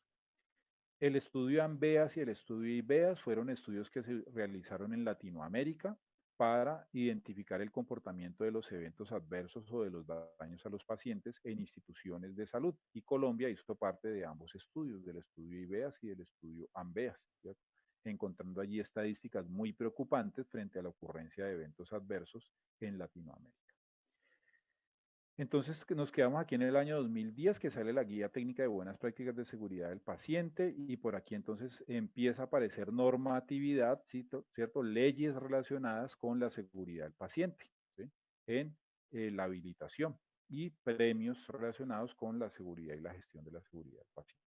El estudio AMBEAS y el estudio IBEAS fueron estudios que se realizaron en Latinoamérica para identificar el comportamiento de los eventos adversos o de los daños a los pacientes en instituciones de salud. Y Colombia hizo parte de ambos estudios, del estudio IBEAS y del estudio AMBEAS, ¿cierto? Encontrando allí estadísticas muy preocupantes frente a la ocurrencia de eventos adversos en Latinoamérica. Entonces nos quedamos aquí en el año 2010 que sale la Guía Técnica de Buenas Prácticas de Seguridad del Paciente y por aquí entonces empieza a aparecer normatividad, ¿cierto? Leyes relacionadas con la seguridad del paciente, ¿sí? En la habilitación y premios relacionados con la seguridad y la gestión de la seguridad del paciente.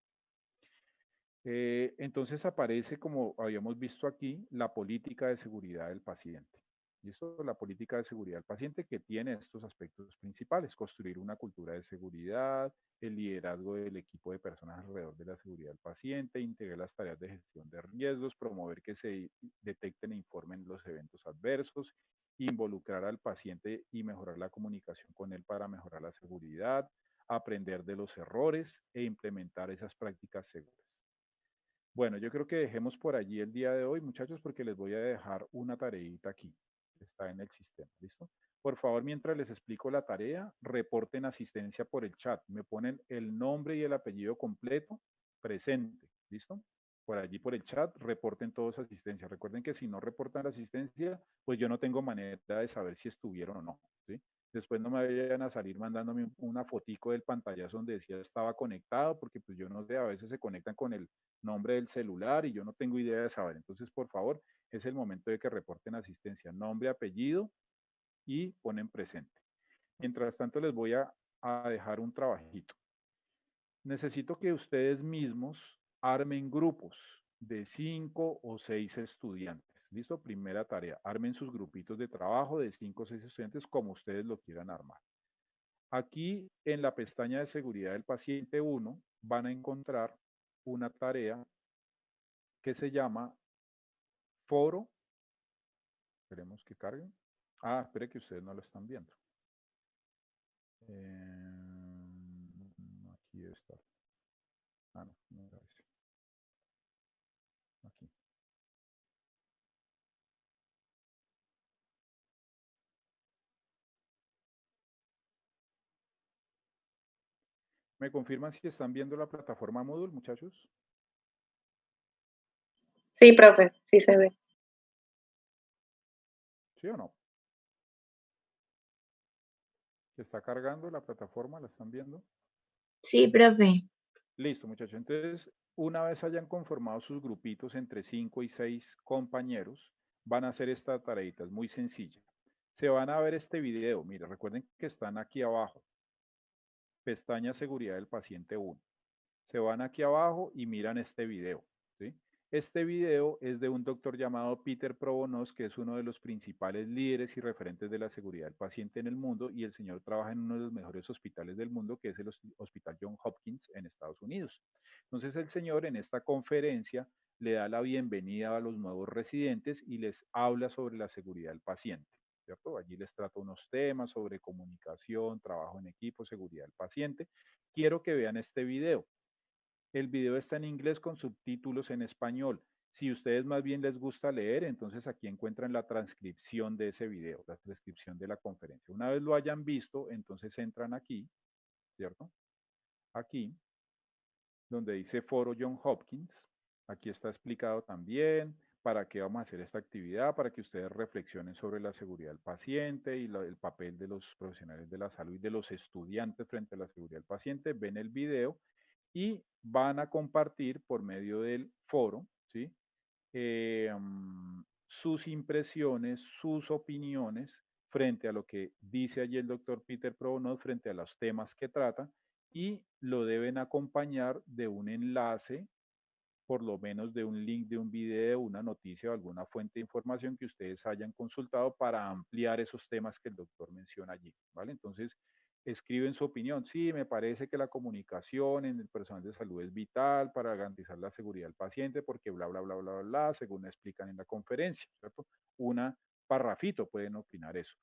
Entonces aparece, como habíamos visto aquí, la política de seguridad del paciente. ¿Listo? La política de seguridad del paciente que tiene estos aspectos principales, construir una cultura de seguridad, el liderazgo del equipo de personas alrededor de la seguridad del paciente, integrar las tareas de gestión de riesgos, promover que se detecten e informen los eventos adversos, involucrar al paciente y mejorar la comunicación con él para mejorar la seguridad, aprender de los errores e implementar esas prácticas seguras. Bueno, yo creo que dejemos por allí el día de hoy, muchachos, porque les voy a dejar una tareita aquí. Está en el sistema, ¿listo? Por favor, mientras les explico la tarea, reporten asistencia por el chat. Me ponen el nombre y el apellido completo, presente, ¿listo? Por allí por el chat, reporten todos asistencia. Recuerden que si no reportan la asistencia, pues yo no tengo manera de saber si estuvieron o no, ¿sí? Después no me vayan a salir mandándome una fotico del pantallazo donde decía estaba conectado, porque pues yo no sé, a veces se conectan con el nombre del celular y yo no tengo idea de saber. Entonces, por favor, es el momento de que reporten asistencia, nombre, apellido y ponen presente. Mientras tanto, les voy a dejar un trabajito. Necesito que ustedes mismos armen grupos de 5 o 6 estudiantes. ¿Listo? Primera tarea. Armen sus grupitos de trabajo de 5 o 6 estudiantes como ustedes lo quieran armar. Aquí en la pestaña de seguridad del paciente 1 van a encontrar una tarea que se llama foro. Esperemos que carguen. Ah, espere que ustedes no lo están viendo. Aquí debe estar. Ah, no, no era ese. Aquí. ¿Me confirman si están viendo la plataforma Moodle, muchachos? Sí, profe, sí se ve. ¿Sí o no? ¿Se está cargando la plataforma? ¿La están viendo? Sí, profe. Listo, muchachos. Entonces, una vez hayan conformado sus grupitos entre 5 y 6 compañeros, van a hacer esta tareita, es muy sencilla. Se van a ver este video. Mire, recuerden que están aquí abajo. Pestaña Seguridad del Paciente 1. Se van aquí abajo y miran este video, ¿sí? Este video es de un doctor llamado Peter Probonos, que es uno de los principales líderes y referentes de la seguridad del paciente en el mundo, y el señor trabaja en uno de los mejores hospitales del mundo, que es el Hospital John Hopkins en Estados Unidos. Entonces el señor en esta conferencia le da la bienvenida a los nuevos residentes y les habla sobre la seguridad del paciente, ¿cierto? Allí les trata unos temas sobre comunicación, trabajo en equipo, seguridad del paciente. Quiero que vean este video. El video está en inglés con subtítulos en español. Si ustedes más bien les gusta leer, entonces aquí encuentran la transcripción de ese video, la transcripción de la conferencia. Una vez lo hayan visto, entonces entran aquí, ¿cierto? Aquí, donde dice Foro John Hopkins. Aquí está explicado también para qué vamos a hacer esta actividad, para que ustedes reflexionen sobre la seguridad del paciente y el papel de los profesionales de la salud y de los estudiantes frente a la seguridad del paciente. Ven el video y van a compartir por medio del foro, ¿sí? Sus impresiones, sus opiniones frente a lo que dice allí el doctor Peter Probonos, frente a los temas que trata, y lo deben acompañar de un enlace, por lo menos de un link de un video, una noticia o alguna fuente de información que ustedes hayan consultado para ampliar esos temas que el doctor menciona allí, ¿vale? Entonces, escriben su opinión. Sí, me parece que la comunicación en el personal de salud es vital para garantizar la seguridad del paciente porque bla, bla, bla, bla, bla, bla, según explican en la conferencia, ¿cierto? Una parrafito pueden opinar eso.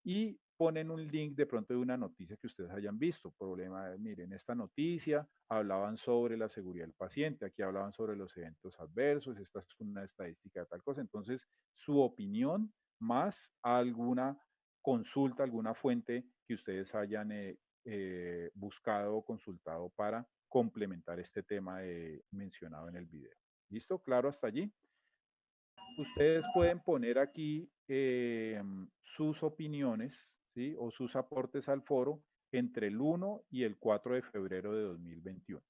Y ponen un link de pronto de una noticia que ustedes hayan visto. Problema, miren, esta noticia hablaban sobre la seguridad del paciente, aquí hablaban sobre los eventos adversos, esta es una estadística de tal cosa. Entonces, su opinión más alguna consulta, alguna fuente que ustedes hayan buscado o consultado para complementar este tema mencionado en el video. ¿Listo? ¿Claro hasta allí? Ustedes pueden poner aquí sus opiniones, ¿sí? O sus aportes al foro entre el 1 y el 4 de febrero de 2021.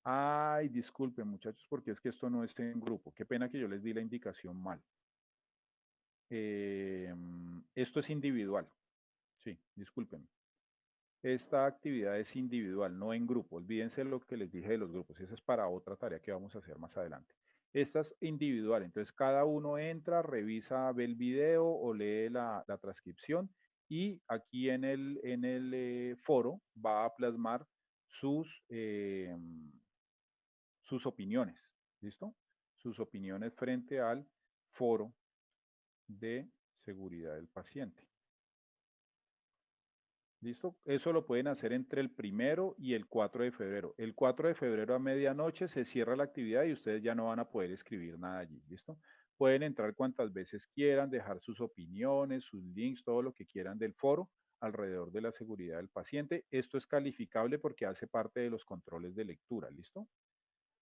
Ay, disculpen muchachos, porque es que esto no está en grupo. Qué pena que yo les di la indicación mal. Esto es individual. Sí, disculpen. Esta actividad es individual, no en grupo. Olvídense lo que les dije de los grupos. Esa es para otra tarea que vamos a hacer más adelante. Esta es individual. Entonces, cada uno entra, revisa, ve el video o lee la transcripción y aquí en el foro va a plasmar sus opiniones. ¿Listo? Sus opiniones frente al foro de seguridad del paciente. ¿Listo? Eso lo pueden hacer entre el 1 y el 4 de febrero. El 4 de febrero a medianoche se cierra la actividad y ustedes ya no van a poder escribir nada allí. ¿Listo? Pueden entrar cuantas veces quieran, dejar sus opiniones, sus links, todo lo que quieran del foro alrededor de la seguridad del paciente. Esto es calificable porque hace parte de los controles de lectura. ¿Listo?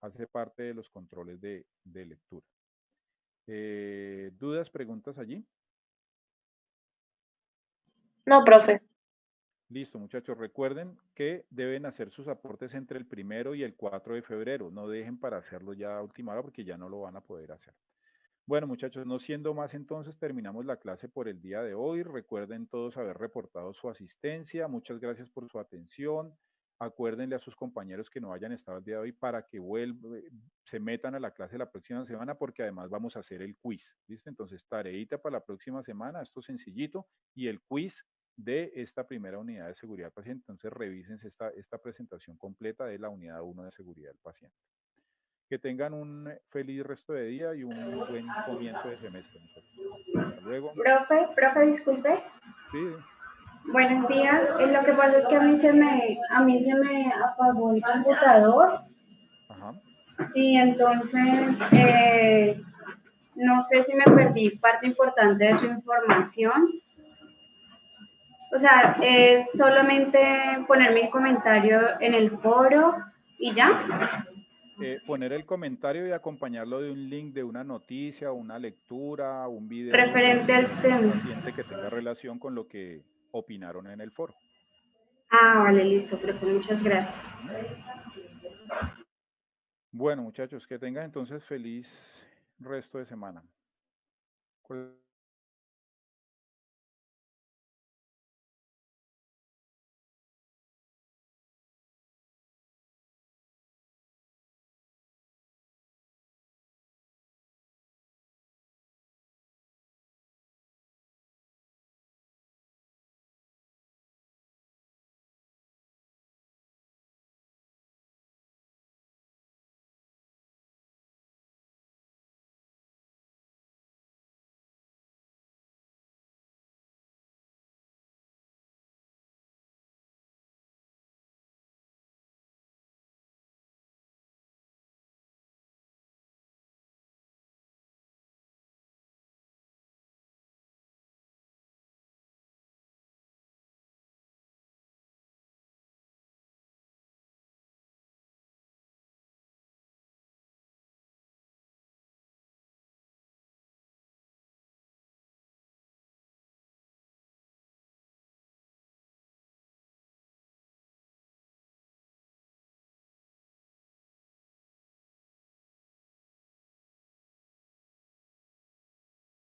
Hace parte de los controles de lectura. ¿Dudas, preguntas allí? No, profe. Listo, muchachos. Recuerden que deben hacer sus aportes entre el 1 y el 4 de febrero. No dejen para hacerlo ya a última hora porque ya no lo van a poder hacer. Bueno, muchachos, no siendo más entonces, terminamos la clase por el día de hoy. Recuerden todos haber reportado su asistencia. Muchas gracias por su atención. Acuérdenle a sus compañeros que no hayan estado el día de hoy para que se metan a la clase la próxima semana porque además vamos a hacer el quiz. ¿Listo? Entonces, tareita para la próxima semana, esto sencillito, y el quiz de esta primera unidad de seguridad del paciente. Entonces, revísense esta presentación completa de la unidad 1 de seguridad del paciente. Que tengan un feliz resto de día y un buen comienzo de semestre. Hasta luego. Profe, disculpe. Sí. Buenos días. Lo que pasa es que a mí se me apagó el computador. Ajá. Y entonces no sé si me perdí parte importante de su información. O sea, es solamente poner mi comentario en el foro y ya. Poner el comentario y acompañarlo de un link de una noticia, una lectura, un video. Referente al tema. Paciente que tenga relación con lo que opinaron en el foro. Ah, vale, listo, profe, muchas gracias. Bueno, muchachos, que tengan entonces feliz resto de semana.